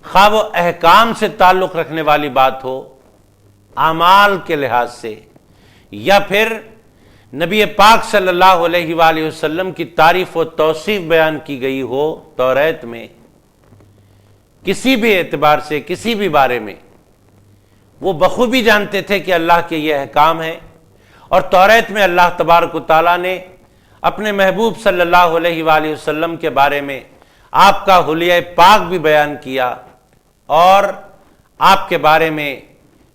خواہ وہ احکام سے تعلق رکھنے والی بات ہو، اعمال کے لحاظ سے، یا پھر نبی پاک صلی اللہ علیہ وآلہ وسلم کی تعریف و توصیف بیان کی گئی ہو توریت میں، کسی بھی اعتبار سے، کسی بھی بارے میں، وہ بخوبی جانتے تھے کہ اللہ کے یہ احکام ہیں۔ اور توریت میں اللہ تبارک و تعالیٰ نے اپنے محبوب صلی اللہ علیہ وآلہ وسلم کے بارے میں آپ کا حلیہ پاک بھی بیان کیا، اور آپ کے بارے میں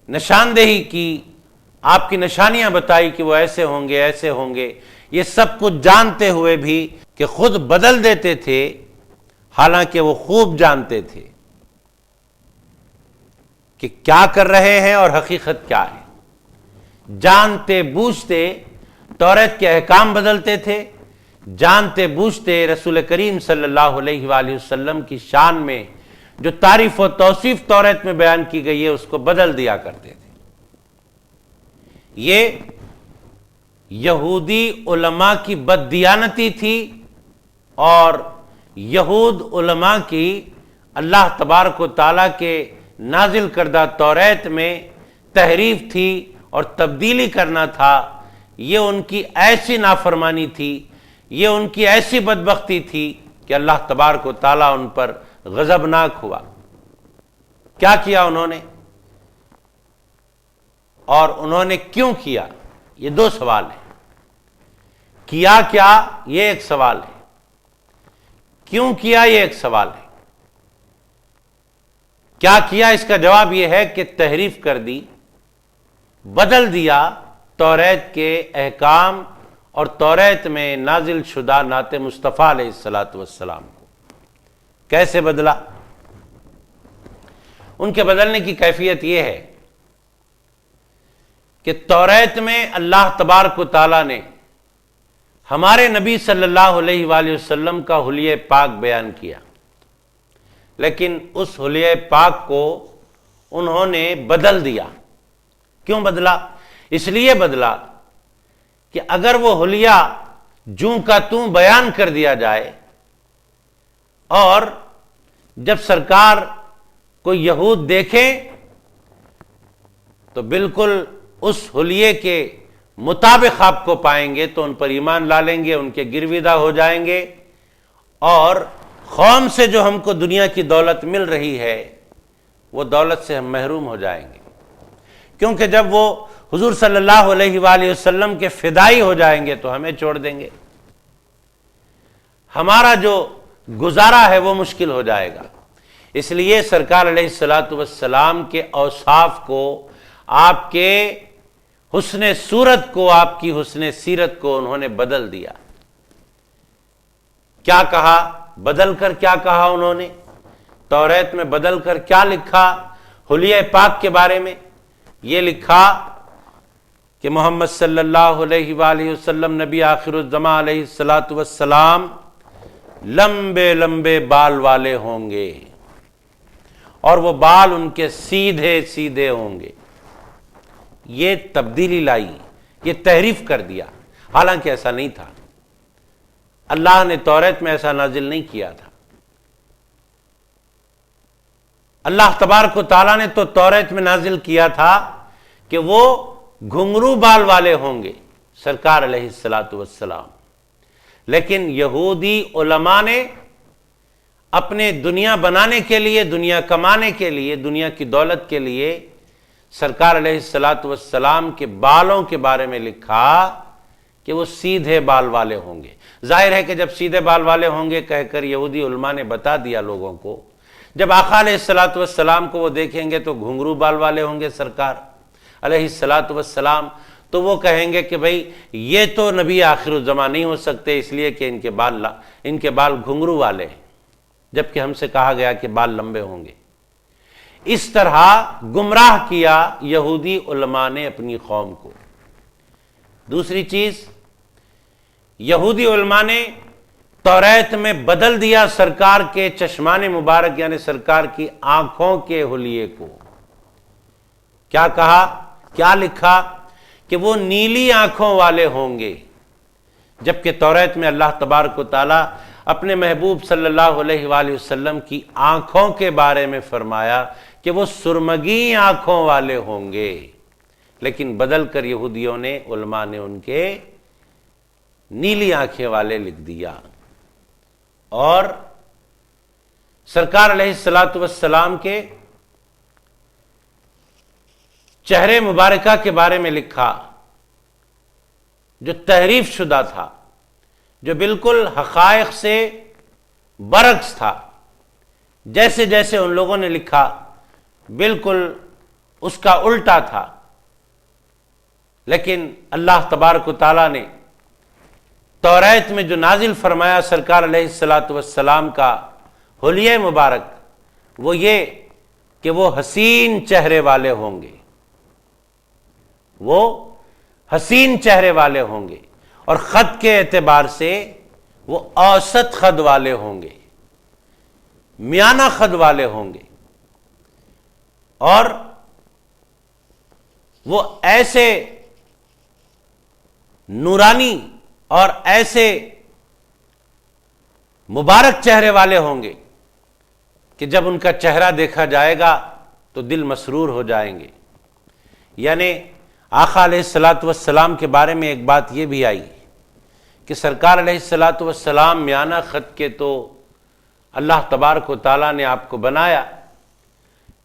نشاندہی کی، آپ کی نشانیاں بتائی کہ وہ ایسے ہوں گے ایسے ہوں گے، یہ سب کچھ جانتے ہوئے بھی کہ خود بدل دیتے تھے، حالانکہ وہ خوب جانتے تھے کہ کیا کر رہے ہیں اور حقیقت کیا ہے۔ جانتے بوجھتے توریت کے احکام بدلتے تھے، جانتے بوجھتے رسول کریم صلی اللہ علیہ وآلہ وسلم کی شان میں جو تعریف و توصیف توریت میں بیان کی گئی ہے اس کو بدل دیا کرتے تھے۔ یہ یہودی علماء کی بددیانتی تھی اور یہود علماء کی اللہ تبارک و تعالیٰ کے نازل کردہ توریت میں تحریف تھی اور تبدیلی کرنا تھا۔ یہ ان کی ایسی نافرمانی تھی، یہ ان کی ایسی بدبختی تھی کہ اللہ تبارک و تعالیٰ ان پر غضبناک ہوا۔ کیا کیا انہوں نے اور انہوں نے کیوں کیا؟ یہ دو سوال ہیں۔ کیا کیا یہ ایک سوال ہے، کیوں کیا یہ ایک سوال ہے۔ کیا کیا اس کا جواب یہ ہے کہ تحریف کر دی، بدل دیا توریت کے احکام اور توریت میں نازل شدہ نعت مصطفیٰ علیہ السلام کو۔ کیسے بدلا؟ ان کے بدلنے کی کیفیت یہ ہے کہ توریت میں اللہ تبارک و تعالیٰ نے ہمارے نبی صلی اللہ علیہ وآلہ وسلم کا حلیہ پاک بیان کیا، لیکن اس حلیہ پاک کو انہوں نے بدل دیا۔ کیوں بدلا؟ اس لیے بدلا کہ اگر وہ حلیہ جوں کا توں بیان کر دیا جائے اور جب سرکار کو یہود دیکھیں تو بالکل اس حلیے کے مطابق آپ کو پائیں گے تو ان پر ایمان لا لیں گے، ان کے گرویدہ ہو جائیں گے، اور قوم سے جو ہم کو دنیا کی دولت مل رہی ہے وہ دولت سے ہم محروم ہو جائیں گے، کیونکہ جب وہ حضور صلی اللہ علیہ وآلہ وسلم کے فدائی ہو جائیں گے تو ہمیں چھوڑ دیں گے، ہمارا جو گزارا ہے وہ مشکل ہو جائے گا۔ اس لیے سرکار علیہ السلام کے اوصاف کو، آپ کے حسن صورت کو، آپ کی حسن سیرت کو انہوں نے بدل دیا۔ کیا کہا؟ بدل کر کیا کہا انہوں نے؟ توریت میں بدل کر کیا لکھا حلیہ پاک کے بارے میں؟ یہ لکھا کہ محمد صلی اللہ علیہ وآلہ وسلم نبی آخر الزمان علیہ السلام لمبے لمبے بال والے ہوں گے اور وہ بال ان کے سیدھے سیدھے ہوں گے۔ یہ تبدیلی لائی، یہ تحریف کر دیا، حالانکہ ایسا نہیں تھا۔ اللہ نے توریت میں ایسا نازل نہیں کیا تھا۔ اللہ تبارک و تعالیٰ نے تو توریت میں نازل کیا تھا کہ وہ گھنگرو بال والے ہوں گے سرکار علیہ السلام، لیکن یہودی علماء نے اپنے دنیا بنانے کے لیے، دنیا کمانے کے لیے، دنیا کی دولت کے لیے سرکار علیہ السلام کے بالوں کے بارے میں لکھا کہ وہ سیدھے بال والے ہوں گے۔ ظاہر ہے کہ جب سیدھے بال والے ہوں گے کہہ کر یہودی علماء نے بتا دیا لوگوں کو، جب آقا علیہ السلام کو وہ دیکھیں گے تو گھنگرو بال والے ہوں گے سرکار علیہ السلام، تو وہ کہیں گے کہ بھئی یہ تو نبی آخر الزمان نہیں ہو سکتے، اس لیے کہ ان کے بال گھنگرو والے ہیں، جبکہ ہم سے کہا گیا کہ بال لمبے ہوں گے۔ اس طرح گمراہ کیا یہودی علماء نے اپنی قوم کو۔ دوسری چیز، یہودی علماء نے توریت میں بدل دیا سرکار کے چشمان مبارک یعنی سرکار کی آنکھوں کے حلیے کو۔ کیا کہا؟ کیا لکھا؟ کہ وہ نیلی آنکھوں والے ہوں گے، جبکہ توریت میں اللہ تبارک و تعالیٰ اپنے محبوب صلی اللہ علیہ وآلہ وسلم کی آنکھوں کے بارے میں فرمایا کہ وہ سرمگی آنکھوں والے ہوں گے، لیکن بدل کر یہودیوں نے، علماء نے ان کے نیلی آنکھیں والے لکھ دیا۔ اور سرکار علیہ السلام کے چہرے مبارکہ کے بارے میں لکھا جو تحریف شدہ تھا، جو بالکل حقائق سے برعکس تھا، جیسے جیسے ان لوگوں نے لکھا بالکل اس کا الٹا تھا۔ لیکن اللہ تبارک و تعالیٰ نے توریت میں جو نازل فرمایا سرکار علیہ الصلاۃ والسلام کا حلیہ مبارک، وہ یہ کہ وہ حسین چہرے والے ہوں گے، وہ حسین چہرے والے ہوں گے، اور خط کے اعتبار سے وہ اوسط خد والے ہوں گے، میانہ خد والے ہوں گے، اور وہ ایسے نورانی اور ایسے مبارک چہرے والے ہوں گے کہ جب ان کا چہرہ دیکھا جائے گا تو دل مسرور ہو جائیں گے۔ یعنی آقا علیہ الصلاۃ والسلام کے بارے میں ایک بات یہ بھی آئی کہ سرکار علیہ الصلاۃ والسلام میانہ خط کے تو اللہ تبارک و تعالیٰ نے آپ کو بنایا،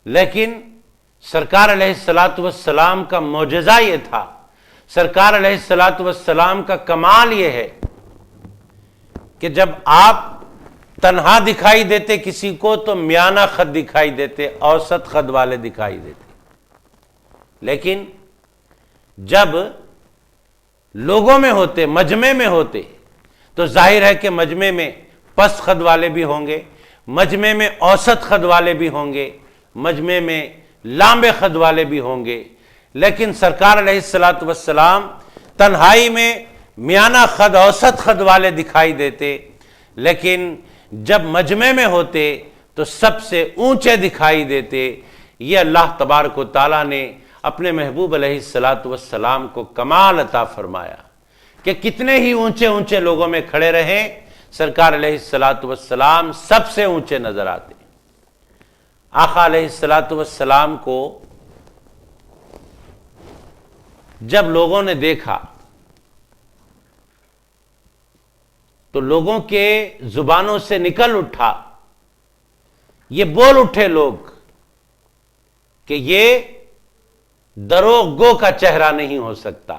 لیکن سرکار علیہ الصلاۃ والسلام کا معجزہ یہ تھا، سرکار علیہ الصلاۃ والسلام کا کمال یہ ہے کہ جب آپ تنہا دکھائی دیتے کسی کو تو میانہ خط دکھائی دیتے، اوسط خط والے دکھائی دیتے، لیکن جب لوگوں میں ہوتے، مجمع میں ہوتے، تو ظاہر ہے کہ مجمع میں پست خط والے بھی ہوں گے، مجمع میں اوسط خط والے بھی ہوں گے، مجمع میں لامبے خط والے بھی ہوں گے، لیکن سرکار علیہ الصلاۃ والسلام تنہائی میں میانہ خط اوسط خط والے دکھائی دیتے، لیکن جب مجمع میں ہوتے تو سب سے اونچے دکھائی دیتے۔ یہ اللہ تبارک و تعالیٰ نے اپنے محبوب علیہ الصلاۃ والسلام کو کمال عطا فرمایا کہ کتنے ہی اونچے اونچے لوگوں میں کھڑے رہیں، سرکار علیہ الصلاۃ والسلام سب سے اونچے نظر آتے۔ آقا علیہ الصلاۃ والسلام کو جب لوگوں نے دیکھا تو لوگوں کے زبانوں سے نکل اٹھا، یہ بول اٹھے لوگ کہ یہ دروغ گو کا چہرہ نہیں ہو سکتا،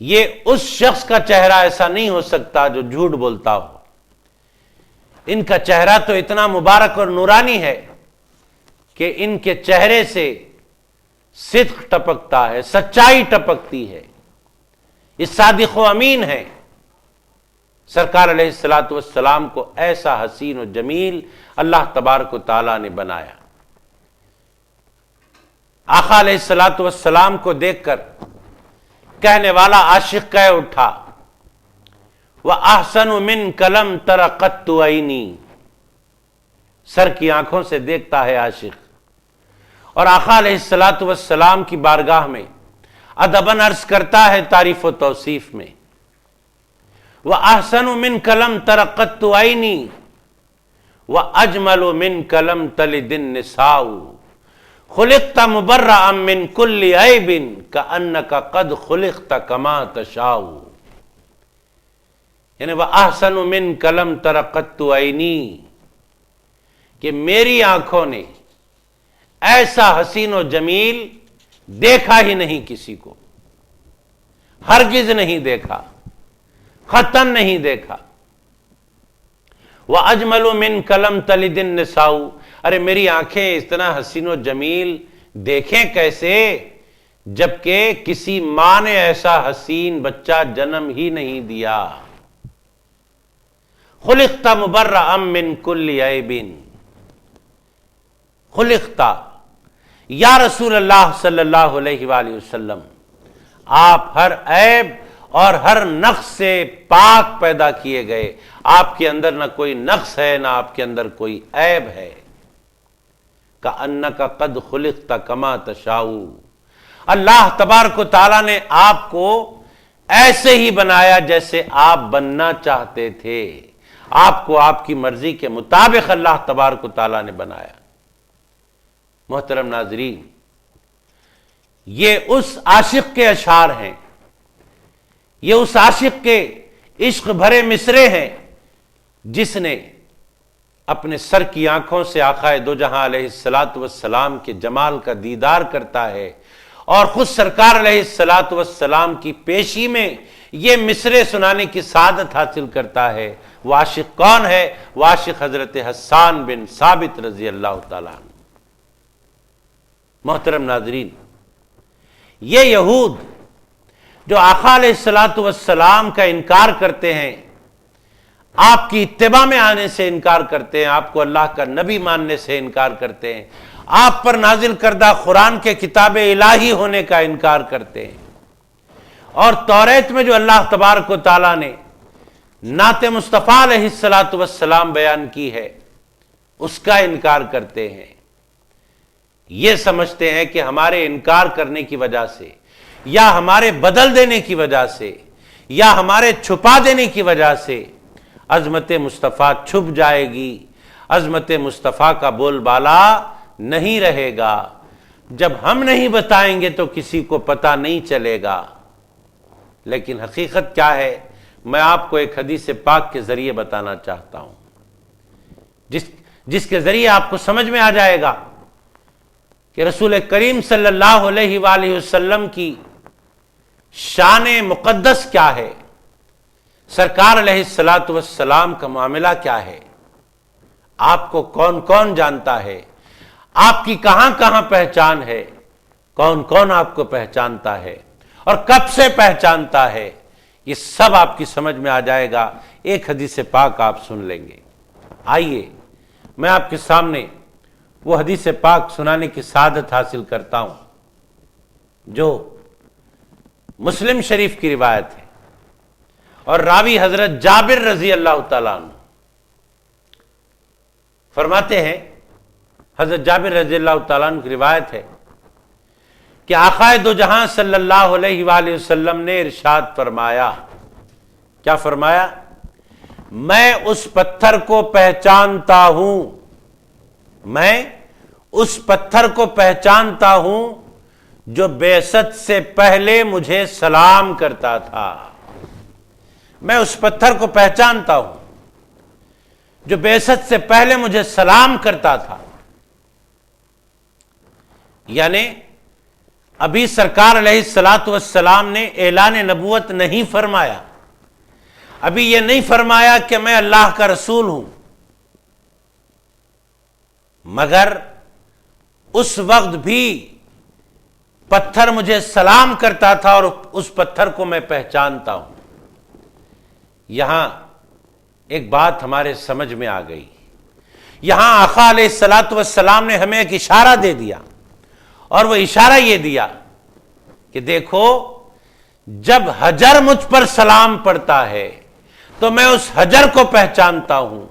یہ اس شخص کا چہرہ ایسا نہیں ہو سکتا جو جھوٹ بولتا ہو، ان کا چہرہ تو اتنا مبارک اور نورانی ہے کہ ان کے چہرے سے صدق ٹپکتا ہے، سچائی ٹپکتی ہے، یہ صادق و امین ہے۔ سرکار علیہ الصلاۃ والسلام کو ایسا حسین و جمیل اللہ تبارک و تعالیٰ نے بنایا۔ آقا علیہ الصلاۃ والسلام کو دیکھ کر کہنے والا عاشق کہہ اٹھا، وَأَحْسَنُ مِنْكَ لَمْ تَرَ قَطُّ عَيْنِي، سر کی آنکھوں سے دیکھتا ہے عاشق، اور آقا علیہ الصلاۃ والسلام کی بارگاہ میں ادباً عرض کرتا ہے تعریف و توصیف میں، وَأَحْسَنُ مِنْكَ لَمْ تَرَ قَطُّ عَيْنِي وَأَجْمَلُ مِنْكَ لَمْ تَلِدِ النِّسَاءُ خلقت مبرأ من كل عیب کأنک قد خلقت کما تشاء، یعنی وَأَحْسَنُ مِنْكَ لَمْ تَرَ قَطُّ عَيْنِي، کہ میری آنکھوں نے ایسا حسین و جمیل دیکھا ہی نہیں کسی کو، ہرگز نہیں دیکھا، قطعاً نہیں دیکھا۔ وَأَجْمَلُ مِنْكَ لَمْ تَلِدِ النِّسَاءُ، ارے میری آنکھیں اتنا حسین و جمیل دیکھیں کیسے جبکہ کسی ماں نے ایسا حسین بچہ جنم ہی نہیں دیا۔ خلقت مبرأ من کل عیب، خلقت، یا رسول اللہ صلی اللہ علیہ وآلہ وسلم، آپ ہر عیب اور ہر نقص سے پاک پیدا کیے گئے، آپ کے اندر نہ کوئی نقص ہے نہ آپ کے اندر کوئی عیب ہے۔ کأنک قد خلقت کما تشاء، اللہ تبارک و تعالیٰ نے آپ کو ایسے ہی بنایا جیسے آپ بننا چاہتے تھے، آپ کو آپ کی مرضی کے مطابق اللہ تبارک و تعالیٰ نے بنایا۔ محترم ناظرین، یہ اس عاشق کے اشعار ہیں، یہ اس عاشق کے عشق بھرے مصرے ہیں جس نے اپنے سر کی آنکھوں سے آقا دو جہاں علیہ الصلاۃ والسلام کے جمال کا دیدار کرتا ہے، اور خود سرکار علیہ الصلاۃ والسلام کی پیشی میں یہ مصرے سنانے کی سعادت حاصل کرتا ہے۔ وہ عاشق کون ہے؟ وہ عاشق حضرت حسان بن ثابت رضی اللہ تعالیٰ عنہ۔ محترم ناظرین، یہ یہود جو آقا علیہ الصلوۃ والسلام کا انکار کرتے ہیں، آپ کی اتباع میں آنے سے انکار کرتے ہیں، آپ کو اللہ کا نبی ماننے سے انکار کرتے ہیں، آپ پر نازل کردہ قرآن کے کتاب الہی ہونے کا انکار کرتے ہیں، اور توریت میں جو اللہ تبارک و تعالیٰ نے نعت مصطفیٰ علیہ الصلوۃ والسلام بیان کی ہے اس کا انکار کرتے ہیں۔ یہ سمجھتے ہیں کہ ہمارے انکار کرنے کی وجہ سے یا ہمارے بدل دینے کی وجہ سے یا ہمارے چھپا دینے کی وجہ سے عظمت مصطفیٰ چھپ جائے گی، عظمت مصطفیٰ کا بول بالا نہیں رہے گا، جب ہم نہیں بتائیں گے تو کسی کو پتہ نہیں چلے گا۔ لیکن حقیقت کیا ہے، میں آپ کو ایک حدیث پاک کے ذریعے بتانا چاہتا ہوں، جس کے ذریعے آپ کو سمجھ میں آ جائے گا کہ رسول کریم صلی اللہ علیہ وآلہ وسلم کی شان مقدس کیا ہے، سرکار علیہ الصلوۃ والسلام کا معاملہ کیا ہے، آپ کو کون کون جانتا ہے، آپ کی کہاں کہاں پہچان ہے، کون کون آپ کو پہچانتا ہے اور کب سے پہچانتا ہے، یہ سب آپ کی سمجھ میں آ جائے گا، ایک حدیث پاک آپ سن لیں گے۔ آئیے میں آپ کے سامنے وہ حدیث پاک سنانے کی سعادت حاصل کرتا ہوں جو مسلم شریف کی روایت ہے، اور راوی حضرت جابر رضی اللہ تعالیٰ عنہ فرماتے ہیں، حضرت جابر رضی اللہ تعالیٰ عنہ کی روایت ہے کہ آقا دو جہاں صلی اللہ علیہ وآلہ وسلم نے ارشاد فرمایا، کیا فرمایا؟ میں اس پتھر کو پہچانتا ہوں، میں اس پتھر کو پہچانتا ہوں جو بعثت سے پہلے مجھے سلام کرتا تھا، میں اس پتھر کو پہچانتا ہوں جو بعثت سے پہلے مجھے سلام کرتا تھا۔ یعنی ابھی سرکار علیہ الصلوۃ والسلام نے اعلان نبوت نہیں فرمایا، ابھی یہ نہیں فرمایا کہ میں اللہ کا رسول ہوں، مگر اس وقت بھی پتھر مجھے سلام کرتا تھا اور اس پتھر کو میں پہچانتا ہوں۔ یہاں ایک بات ہمارے سمجھ میں آ گئی، یہاں آقا علیہ الصلوۃ والسلام نے ہمیں ایک اشارہ دے دیا، اور وہ اشارہ یہ دیا کہ دیکھو جب حجر مجھ پر سلام پڑتا ہے تو میں اس حجر کو پہچانتا ہوں،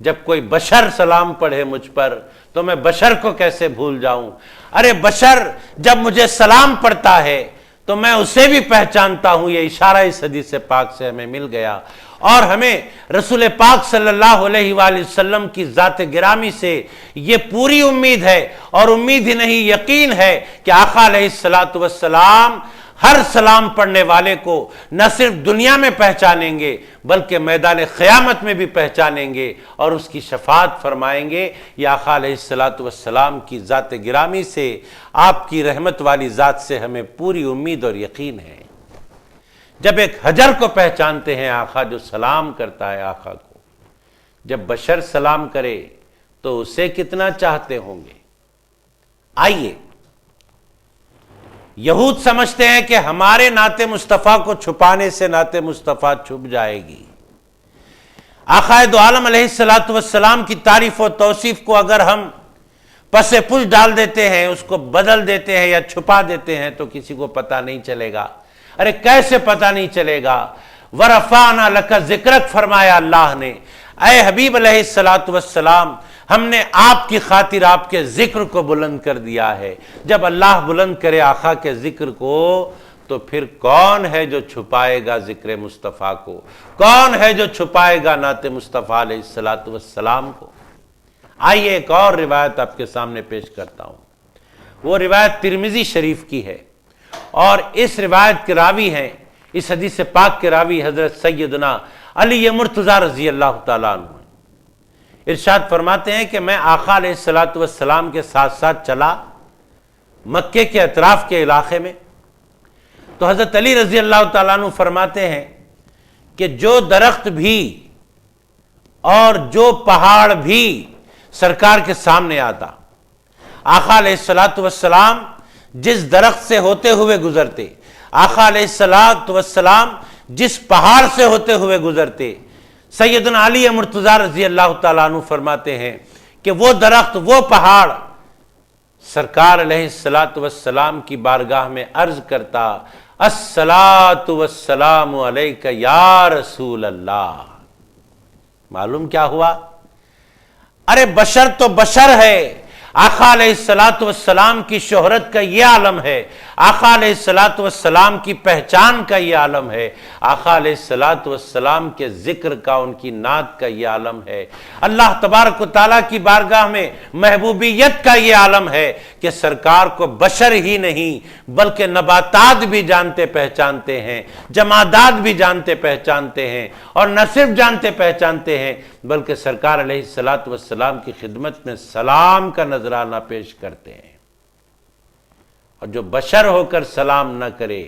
جب کوئی بشر سلام پڑھے مجھ پر تو میں بشر کو کیسے بھول جاؤں، ارے بشر جب مجھے سلام پڑھتا ہے تو میں اسے بھی پہچانتا ہوں۔ یہ اشارہ اس حدیث پاک سے ہمیں مل گیا، اور ہمیں رسول پاک صلی اللہ علیہ وآلہ وسلم کی ذات گرامی سے یہ پوری امید ہے، اور امید ہی نہیں یقین ہے کہ آقا علیہ الصلوۃ والسلام ہر سلام پڑھنے والے کو نہ صرف دنیا میں پہچانیں گے بلکہ میدان قیامت میں بھی پہچانیں گے اور اس کی شفاعت فرمائیں گے۔ یہ آقا علیہ الصلوۃ والسلام کی ذات گرامی سے، آپ کی رحمت والی ذات سے ہمیں پوری امید اور یقین ہے۔ جب ایک حجر کو پہچانتے ہیں آقا جو سلام کرتا ہے آقا کو، جب بشر سلام کرے تو اسے کتنا چاہتے ہوں گے۔ آئیے، یہود سمجھتے ہیں کہ ہمارے نعت مصطفیٰ کو چھپانے سے نعت مصطفیٰ چھپ جائے گی۔ آقا دو عالم علیہ الصلوۃ والسلام کی تعریف و توصیف کو اگر ہم پس پش ڈال دیتے ہیں، اس کو بدل دیتے ہیں یا چھپا دیتے ہیں تو کسی کو پتہ نہیں چلے گا۔ ارے کیسے پتہ نہیں چلے گا؟ وَرَفَعْنَا لَكَ ذِكْرَكَ فرمایا اللہ نے، اے حبیب علیہ الصلوۃ والسلام ہم نے آپ کی خاطر آپ کے ذکر کو بلند کر دیا ہے۔ جب اللہ بلند کرے آقا کے ذکر کو تو پھر کون ہے جو چھپائے گا ذکر مصطفیٰ کو؟ کون ہے جو چھپائے گا نعت مصطفیٰ علیہ الصلوۃ والسلام کو؟ آئیے ایک اور روایت آپ کے سامنے پیش کرتا ہوں، وہ روایت ترمذی شریف کی ہے، اور اس روایت کے راوی ہیں، اس حدیث پاک کے راوی حضرت سیدنا علی مرتضیٰ رضی اللہ تعالیٰ عنہ۔ ارشاد فرماتے ہیں کہ میں آقا علیہ الصلوۃ والسلام کے ساتھ ساتھ چلا مکے کے اطراف کے علاقے میں، تو حضرت علی رضی اللہ تعالیٰ عنہ فرماتے ہیں کہ جو درخت بھی اور جو پہاڑ بھی سرکار کے سامنے آتا، آقا علیہ الصلوۃ والسلام جس درخت سے ہوتے ہوئے گزرتے، آقا علیہ الصلوۃ والسلام جس پہاڑ سے ہوتے ہوئے گزرتے، سیدنا علی مرتضیٰ رضی اللہ تعالیٰ عنہ فرماتے ہیں کہ وہ درخت، وہ پہاڑ سرکار علیہ الصلوۃ والسلام کی بارگاہ میں عرض کرتا، الصلاۃ والسلام علیک یا رسول اللہ۔ معلوم کیا ہوا؟ ارے بشر تو بشر ہے، آقا علیہ الصلوۃ والسلام کی شہرت کا یہ عالم ہے، آقا علیہ الصلوۃ والسلام کی پہچان کا یہ عالم ہے، آقا علیہ الصلوۃ والسلام کے ذکر کا، ان کی نعت کا یہ عالم ہے، اللہ تبارک و تعالیٰ کی بارگاہ میں محبوبیت کا یہ عالم ہے کہ سرکار کو بشر ہی نہیں بلکہ نباتات بھی جانتے پہچانتے ہیں، جمادات بھی جانتے پہچانتے ہیں، اور نہ صرف جانتے پہچانتے ہیں بلکہ سرکار علیہ الصلوۃ والسلام کی خدمت میں سلام کا نذرانہ پیش کرتے ہیں۔ اور جو بشر ہو کر سلام نہ کرے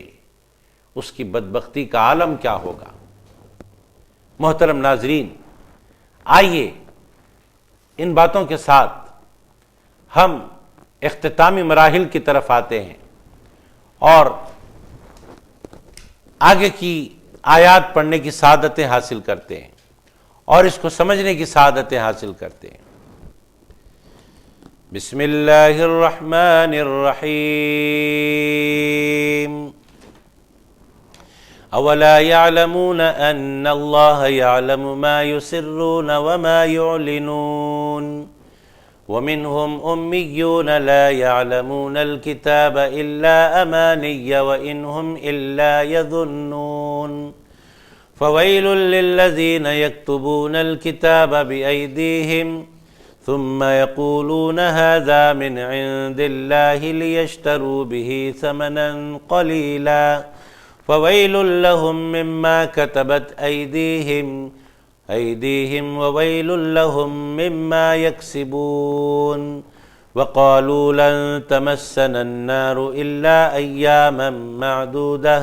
اس کی بدبختی کا عالم کیا ہوگا؟ محترم ناظرین، آئیے ان باتوں کے ساتھ ہم اختتامی مراحل کی طرف آتے ہیں اور آگے کی آیات پڑھنے کی سعادتیں حاصل کرتے ہیں اور اس کو سمجھنے کی سعادتیں حاصل کرتے ہیں۔ بسم اللہ الرحمن الرحیم۔ اولا يعلمون ان اللہ يعلم ما يسرون وما يعلنون ومنهم أميون لا يعلمون الكتاب إلا أماني وإن هم إلا يظنون فويل للذين يكتبون الكتاب بأيديهم ثم يقولون هذا من عند الله ليشتروا به ثمنا قليلا فويل لهم مما كتبت أيديهم وويل لهم مما يكسبون وقالوا لن تمسنا النار إلا أياما معدودة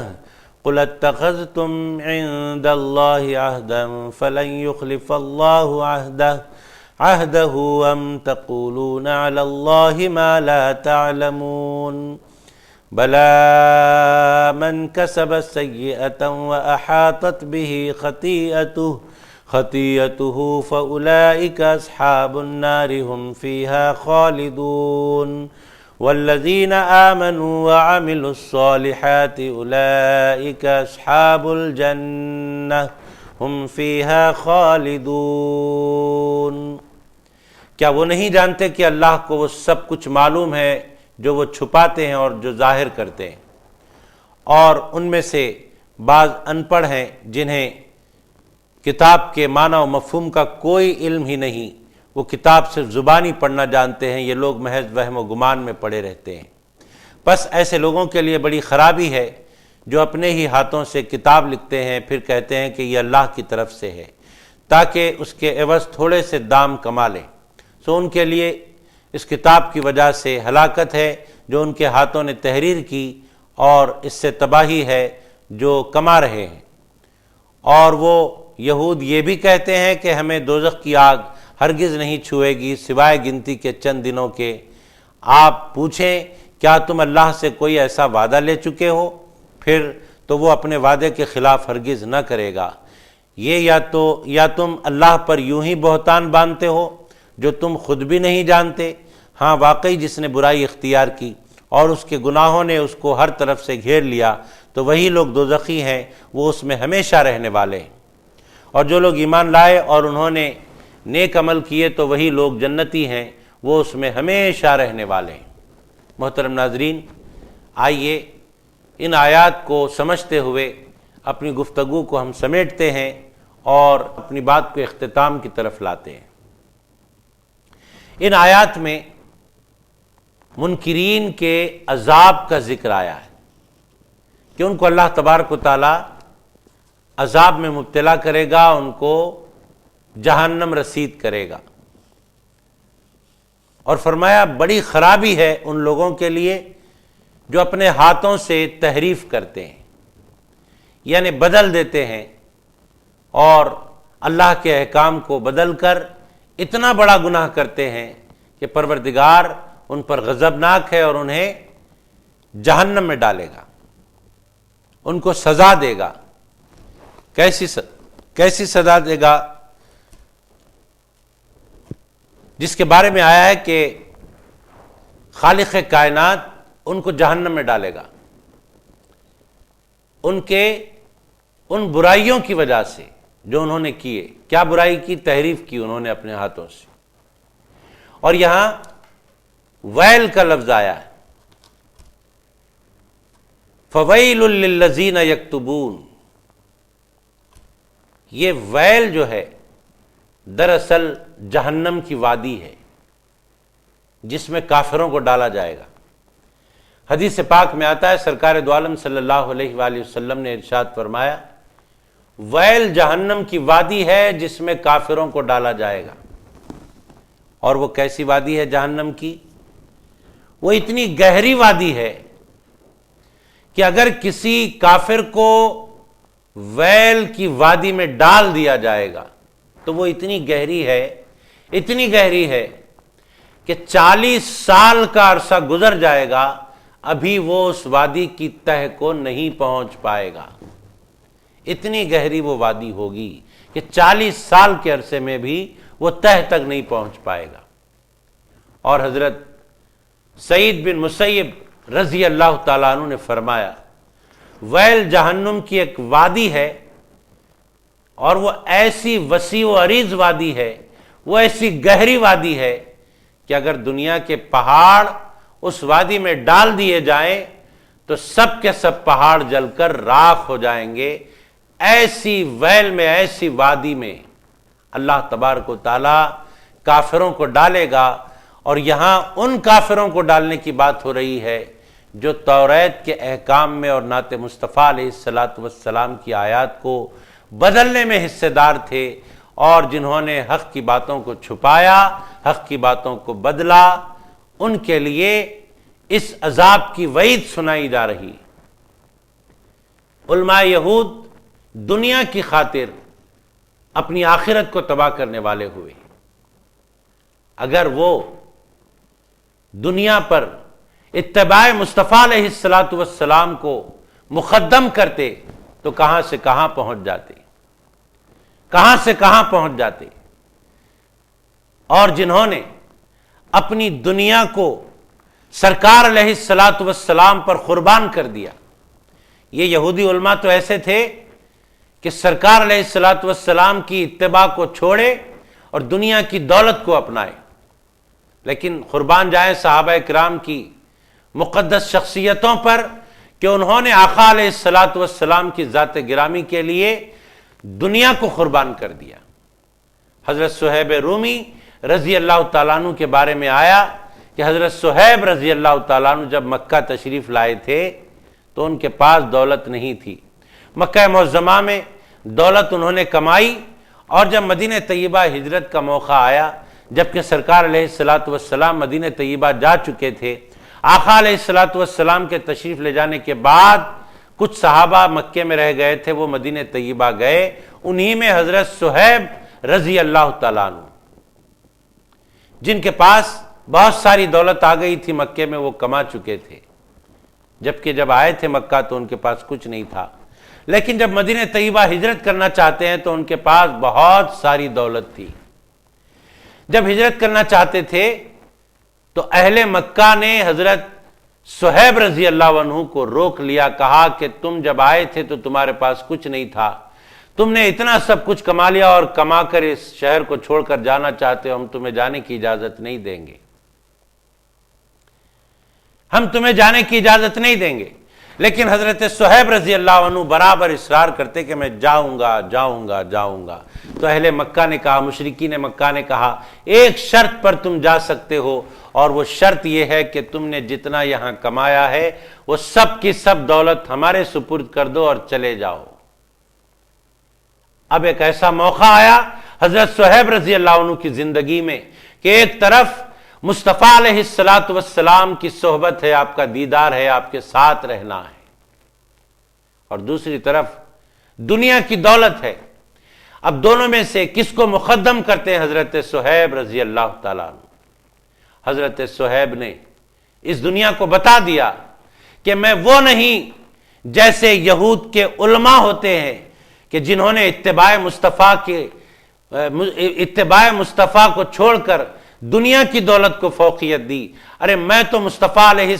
قل اتخذتم عند الله عهدا فلن يخلف الله عهده أم تقولون على الله ما لا تعلمون بلى من كسب سيئة وأحاطت به خطيئته فأولئك أصحاب النار هم فيها خالدون والذين آمنوا وعملوا الصالحات أولئك أصحاب الجنة هم فيها خالدون۔ کیا وہ نہیں جانتے کہ اللہ کو وہ سب کچھ معلوم ہے جو وہ چھپاتے ہیں اور جو ظاہر کرتے ہیں، اور ان میں سے بعض ان پڑھ ہیں جنہیں کتاب کے معنی و مفہوم کا کوئی علم ہی نہیں، وہ کتاب صرف زبانی پڑھنا جانتے ہیں، یہ لوگ محض وہم و گمان میں پڑے رہتے ہیں۔ بس ایسے لوگوں کے لیے بڑی خرابی ہے جو اپنے ہی ہاتھوں سے کتاب لکھتے ہیں، پھر کہتے ہیں کہ یہ اللہ کی طرف سے ہے تاکہ اس کے عوض تھوڑے سے دام کما لیں۔ سو ان کے لیے اس کتاب کی وجہ سے ہلاکت ہے جو ان کے ہاتھوں نے تحریر کی، اور اس سے تباہی ہے جو کما رہے ہیں۔ اور وہ یہود یہ بھی کہتے ہیں کہ ہمیں دوزخ کی آگ ہرگز نہیں چھوئے گی سوائے گنتی کے چند دنوں کے۔ آپ پوچھیں کیا تم اللہ سے کوئی ایسا وعدہ لے چکے ہو؟ پھر تو وہ اپنے وعدے کے خلاف ہرگز نہ کرے گا۔ یہ یا تم اللہ پر یوں ہی بہتان باندھتے ہو جو تم خود بھی نہیں جانتے۔ ہاں واقعی جس نے برائی اختیار کی اور اس کے گناہوں نے اس کو ہر طرف سے گھیر لیا تو وہی لوگ دوزخی ہیں، وہ اس میں ہمیشہ رہنے والے ہیں، اور جو لوگ ایمان لائے اور انہوں نے نیک عمل کیے تو وہی لوگ جنتی ہیں، وہ اس میں ہمیشہ رہنے والے ہیں۔ محترم ناظرین، آئیے ان آیات کو سمجھتے ہوئے اپنی گفتگو کو ہم سمیٹتے ہیں اور اپنی بات کو اختتام کی طرف لاتے ہیں۔ ان آیات میں منکرین کے عذاب کا ذکر آیا ہے کہ ان کو اللہ تبارک و تعالی عذاب میں مبتلا کرے گا، ان کو جہنم رسید کرے گا، اور فرمایا بڑی خرابی ہے ان لوگوں کے لیے جو اپنے ہاتھوں سے تحریف کرتے ہیں، یعنی بدل دیتے ہیں اور اللہ کے احکام کو بدل کر اتنا بڑا گناہ کرتے ہیں کہ پروردگار ان پر غضبناک ہے اور انہیں جہنم میں ڈالے گا، ان کو سزا دے گا۔ کیسی سزا دے گا؟ جس کے بارے میں آیا ہے کہ خالق کائنات ان کو جہنم میں ڈالے گا ان برائیوں کی وجہ سے جو انہوں نے کیے۔ کیا برائی کی؟ تحریف کی انہوں نے اپنے ہاتھوں سے۔ اور یہاں ویل کا لفظ آیا ہے، فویل للذین یکتبون۔ یہ ویل جو ہے دراصل جہنم کی وادی ہے جس میں کافروں کو ڈالا جائے گا۔ حدیث پاک میں آتا ہے، سرکار دو عالم صلی اللہ علیہ وآلہ وسلم نے ارشاد فرمایا، ویل جہنم کی وادی ہے جس میں کافروں کو ڈالا جائے گا۔ اور وہ کیسی وادی ہے جہنم کی؟ وہ اتنی گہری وادی ہے کہ اگر کسی کافر کو ویل کی وادی میں ڈال دیا جائے گا تو وہ اتنی گہری ہے کہ 40 سال کا عرصہ گزر جائے گا، ابھی وہ اس وادی کی تہ کو نہیں پہنچ پائے گا۔ اتنی گہری وہ وادی ہوگی کہ 40 سال کے عرصے میں بھی وہ تہ تک نہیں پہنچ پائے گا۔ اور حضرت سعید بن مسیب رضی اللہ تعالیٰ عنہ نے فرمایا، ویل جہنم کی ایک وادی ہے، اور وہ ایسی وسیع و عریض وادی ہے، وہ ایسی گہری وادی ہے کہ اگر دنیا کے پہاڑ اس وادی میں ڈال دیے جائیں تو سب کے سب پہاڑ جل کر راکھ ہو جائیں گے۔ ایسی ویل میں، ایسی وادی میں اللہ تبارک و تعالی کافروں کو ڈالے گا۔ اور یہاں ان کافروں کو ڈالنے کی بات ہو رہی ہے جو توریت کے احکام میں اور نعت مصطفیٰ علیہ السلام کی آیات کو بدلنے میں حصے دار تھے، اور جنہوں نے حق کی باتوں کو چھپایا، حق کی باتوں کو بدلا، ان کے لیے اس عذاب کی وعید سنائی جا رہی۔ علماء یہود دنیا کی خاطر اپنی آخرت کو تباہ کرنے والے ہوئے۔ اگر وہ دنیا پر اتباع مصطفیٰ علیہ السلام کو مقدم کرتے تو کہاں سے کہاں پہنچ جاتے۔ اور جنہوں نے اپنی دنیا کو سرکار علیہ السلام پر قربان کر دیا، یہ یہودی علماء تو ایسے تھے کہ سرکار علیہ السلام کی اتباع کو چھوڑے اور دنیا کی دولت کو اپنائے، لیکن قربان جائیں صحابہ کرام کی مقدس شخصیتوں پر کہ انہوں نے آقا علیہ السلام کی ذات گرامی کے لیے دنیا کو قربان کر دیا۔ حضرت صہیب رومی رضی اللہ تعالیٰ عنہ کے بارے میں آیا کہ حضرت صہیب رضی اللہ تعالیٰ عنہ جب مکہ تشریف لائے تھے تو ان کے پاس دولت نہیں تھی۔ مکہ معظمہ میں دولت انہوں نے کمائی، اور جب مدینہ طیبہ ہجرت کا موقع آیا، جبکہ سرکار علیہ السلام مدینہ طیبہ جا چکے تھے، آقا علیہ السلام کے تشریف لے جانے کے بعد کچھ صحابہ مکے میں رہ گئے تھے، وہ مدینہ طیبہ گئے، انہی میں حضرت صہیب رضی اللہ تعالیٰ عنہ، جن کے پاس بہت ساری دولت آ گئی تھی مکے میں، وہ کما چکے تھے، جبکہ جب آئے تھے مکہ تو ان کے پاس کچھ نہیں تھا، لیکن جب مدینہ طیبہ ہجرت کرنا چاہتے ہیں تو ان کے پاس بہت ساری دولت تھی۔ جب ہجرت کرنا چاہتے تھے تو اہل مکہ نے حضرت صہیب رضی اللہ عنہ کو روک لیا، کہا کہ تم جب آئے تھے تو تمہارے پاس کچھ نہیں تھا، تم نے اتنا سب کچھ کما لیا اور کما کر اس شہر کو چھوڑ کر جانا چاہتے ہو، ہم تمہیں جانے کی اجازت نہیں دیں گے، ہم تمہیں جانے کی اجازت نہیں دیں گے۔ لیکن حضرت صہیب رضی اللہ عنہ برابر اصرار کرتے کہ میں جاؤں گا۔ تو اہل مکہ نے کہا، مشرکین مکہ نے کہا، ایک شرط پر تم جا سکتے ہو، اور وہ شرط یہ ہے کہ تم نے جتنا یہاں کمایا ہے وہ سب کی سب دولت ہمارے سپرد کر دو اور چلے جاؤ۔ اب ایک ایسا موقع آیا حضرت صہیب رضی اللہ عنہ کی زندگی میں کہ ایک طرف مصطفیٰ علیہ السلام کی صحبت ہے، آپ کا دیدار ہے، آپ کے ساتھ رہنا ہے، اور دوسری طرف دنیا کی دولت ہے۔ اب دونوں میں سے کس کو مقدم کرتے ہیں؟ حضرت صہیب رضی اللہ تعالیٰ عنہ۔ حضرت صہیب نے اس دنیا کو بتا دیا کہ میں وہ نہیں جیسے یہود کے علماء ہوتے ہیں کہ جنہوں نے اتباع مصطفیٰ کو چھوڑ کر دنیا کی دولت کو فوقیت دی. ارے میں تو مصطفیٰ علیہ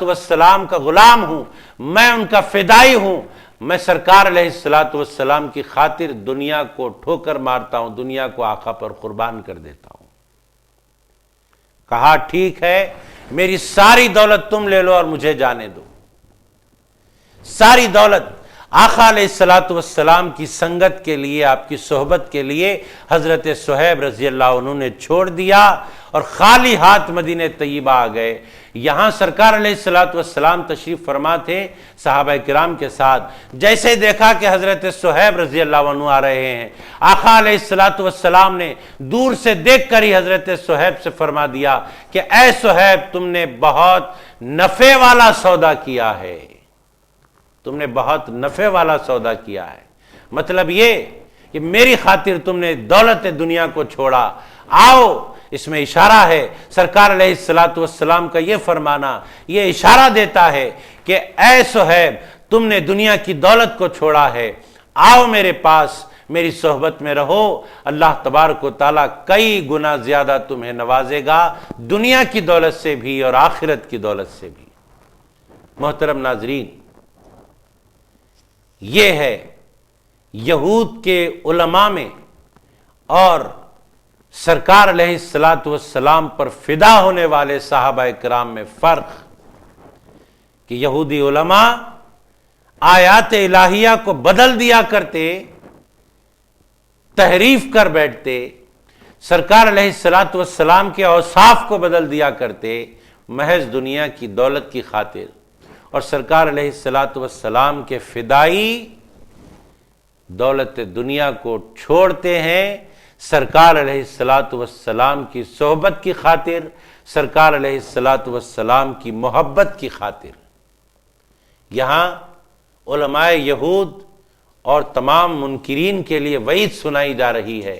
السلام کا غلام ہوں، میں ان کا فدائی ہوں، میں سرکار علیہ السلام کی خاطر دنیا کو ٹھوکر مارتا ہوں، دنیا کو آقا پر قربان کر دیتا ہوں. کہا ٹھیک ہے، میری ساری دولت تم لے لو اور مجھے جانے دو. ساری دولت آقا علیہ السلام کی سنگت کے لیے، آپ کی صحبت کے لیے حضرت صہیب رضی اللہ عنہ نے چھوڑ دیا اور خالی ہاتھ مدینہ طیبہ آ گئے. یہاں سرکار علیہ السلام تشریف فرما تھے صحابہ کرام کے ساتھ. جیسے دیکھا کہ حضرت صہیب رضی اللہ عنہ آ رہے ہیں، آقا علیہ السلام نے دور سے دیکھ کر ہی حضرت صہیب سے فرما دیا کہ اے صہیب، تم نے بہت نفع والا سودا کیا ہے، تم نے بہت نفع والا سودا کیا ہے. مطلب یہ کہ میری خاطر تم نے دولت دنیا کو چھوڑا. آؤ، اس میں اشارہ ہے سرکار علیہ السلام کا یہ فرمانا، یہ اشارہ دیتا ہے کہ اے صہیب، تم نے دنیا کی دولت کو چھوڑا ہے، آؤ میرے پاس، میری صحبت میں رہو. اللہ تبارک و تعالیٰ کئی گنا زیادہ تمہیں نوازے گا، دنیا کی دولت سے بھی اور آخرت کی دولت سے بھی. محترم ناظرین، یہ ہے یہود کے علماء میں اور سرکار علیہ السلام پر فدا ہونے والے صحابہ کرام میں فرق، کہ یہودی علماء آیات الہیہ کو بدل دیا کرتے، تحریف کر بیٹھتے، سرکار علیہ السلام کے اوصاف کو بدل دیا کرتے محض دنیا کی دولت کی خاطر، اور سرکار علیہ السلام کے فدائی دولت دنیا کو چھوڑتے ہیں سرکار علیہ السلام کی صحبت کی خاطر، سرکار علیہ السلام کی محبت کی خاطر. یہاں علماء یہود اور تمام منکرین کے لیے وعید سنائی جا رہی ہے.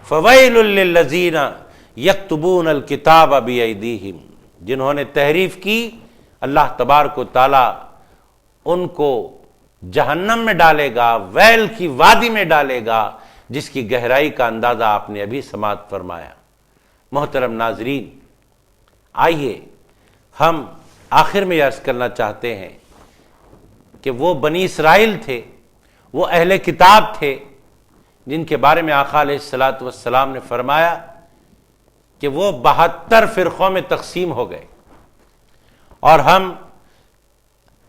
فویل للذین یکتبون الکتاب بایدیہم، جنہوں نے تحریف کی اللہ تبارک و تعالی ان کو جہنم میں ڈالے گا، ویل کی وادی میں ڈالے گا، جس کی گہرائی کا اندازہ آپ نے ابھی سماعت فرمایا. محترم ناظرین، آئیے ہم آخر میں عرض کرنا چاہتے ہیں کہ وہ بنی اسرائیل تھے، وہ اہل کتاب تھے، جن کے بارے میں آقا علیہ السلام نے فرمایا کہ وہ 72 فرقوں میں تقسیم ہو گئے، اور ہم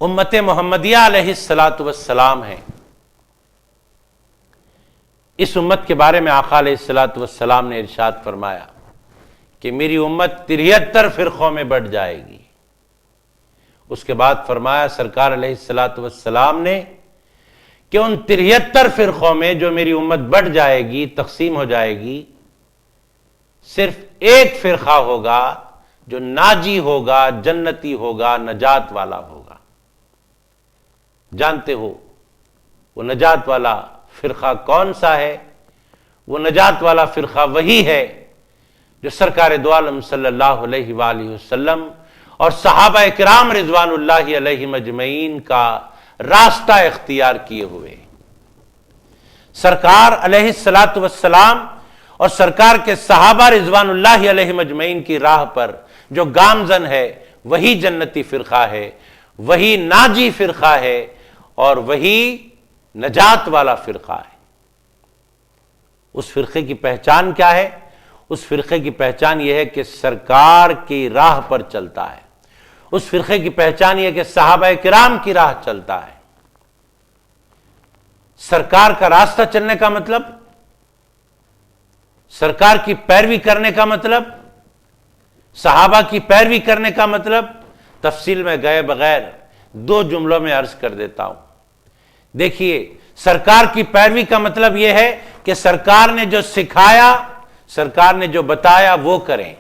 امت محمدیہ علیہ السلام ہیں. اس امت کے بارے میں آقا علیہ السلام نے ارشاد فرمایا کہ میری امت 73 فرقوں میں بٹ جائے گی. اس کے بعد فرمایا سرکار علیہ السلام نے کہ ان 73 فرقوں میں جو میری امت بٹ جائے گی، تقسیم ہو جائے گی، صرف ایک فرقہ ہوگا جو ناجی ہوگا، جنتی ہوگا، نجات والا ہوگا. جانتے ہو وہ نجات والا فرقہ کون سا ہے؟ وہ نجات والا فرقہ وہی ہے جو سرکار دو عالم صلی اللہ علیہ وآلہ وسلم اور صحابہ کرام رضوان اللہ علیہم اجمعین کا راستہ اختیار کیے ہوئے. سرکار علیہ السلام اور سرکار کے صحابہ رضوان اللہ علیہم اجمعین کی راہ پر جو گامزن ہے، وہی جنتی فرقہ ہے، وہی ناجی فرقہ ہے، اور وہی نجات والا فرقہ ہے. اس فرقے کی پہچان کیا ہے؟ اس فرقے کی پہچان یہ ہے کہ سرکار کی راہ پر چلتا ہے. اس فرقے کی پہچان یہ ہے کہ صحابہ کرام کی راہ چلتا ہے. سرکار کا راستہ چلنے کا مطلب، سرکار کی پیروی کرنے کا مطلب، صحابہ کی پیروی کرنے کا مطلب تفصیل میں گئے بغیر 2 جملوں میں عرض کر دیتا ہوں. دیکھیے، سرکار کی پیروی کا مطلب یہ ہے کہ سرکار نے جو سکھایا، سرکار نے جو بتایا وہ کریں.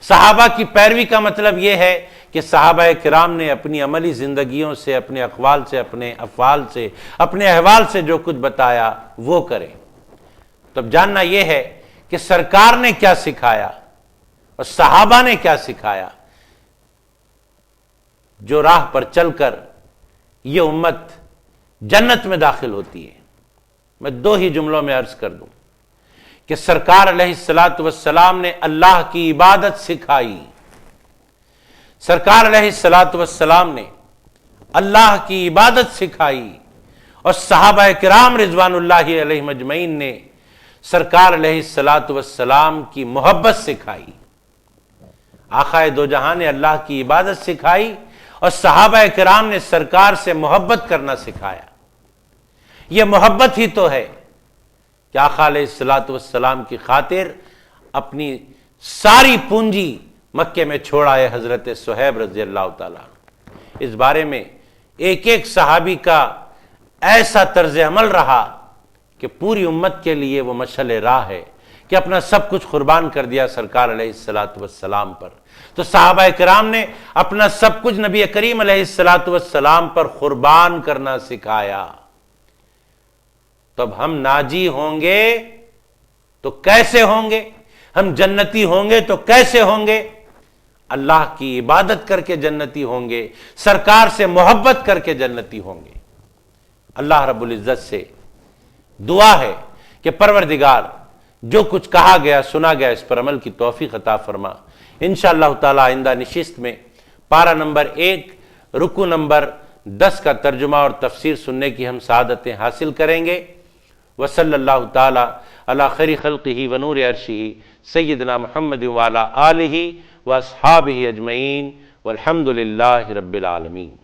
صحابہ کی پیروی کا مطلب یہ ہے کہ صحابہ کرام نے اپنی عملی زندگیوں سے، اپنے اقوال سے، اپنے افعال سے، اپنے احوال سے جو کچھ بتایا وہ کریں. تب جاننا یہ ہے کہ سرکار نے کیا سکھایا اور صحابہ نے کیا سکھایا. جو راہ پر چل کر یہ امت جنت میں داخل ہوتی ہے۔ میں 2 ہی جملوں میں عرض کر دوں کہ سرکار علیہ الصلاۃ والسلام نے اللہ کی عبادت سکھائی، سرکار علیہ الصلاۃ والسلام نے اللہ کی عبادت سکھائی، اور صحابہ کرام رضوان اللہ علیہم اجمعین نے سرکار علیہ الصلاۃ والسلام کی محبت سکھائی۔ آقا دو جہاں نے اللہ کی عبادت سکھائی اور صحابہ کرام نے سرکار سے محبت کرنا سکھایا۔ یہ محبت ہی تو ہے کہ آقا علیہ الصلاۃ والسلام کی خاطر اپنی ساری پونجی مکے میں چھوڑا ہے حضرت صہیب رضی اللہ تعالیٰ عنہ۔ اس بارے میں ایک ایک صحابی کا ایسا طرز عمل رہا کہ پوری امت کے لیے وہ مشعل راہ ہے کہ اپنا سب کچھ قربان کر دیا سرکار علیہ الصلاۃ والسلام پر۔ تو صحابہ کرام نے اپنا سب کچھ نبی کریم علیہ الصلاۃ والسلام پر قربان کرنا سکھایا۔ تو اب ہم ناجی ہوں گے تو کیسے ہوں گے؟ ہم جنتی ہوں گے تو کیسے ہوں گے؟ اللہ کی عبادت کر کے جنتی ہوں گے، سرکار سے محبت کر کے جنتی ہوں گے۔ اللہ رب العزت سے دعا ہے کہ پروردگار جو کچھ کہا گیا سنا گیا اس پر عمل کی توفیق عطا فرما۔ انشاءاللہ تعالی آئندہ نشست میں پارہ نمبر 1 رکوع نمبر 10 کا ترجمہ اور تفسیر سننے کی ہم سعادتیں حاصل کریں گے۔ وصلی اللہ تعالی علی خیر خلقہ ونور عرشہ سیدنا محمد وعلی آلہ واصحابہ اجمعین والحمد للہ رب العالمین۔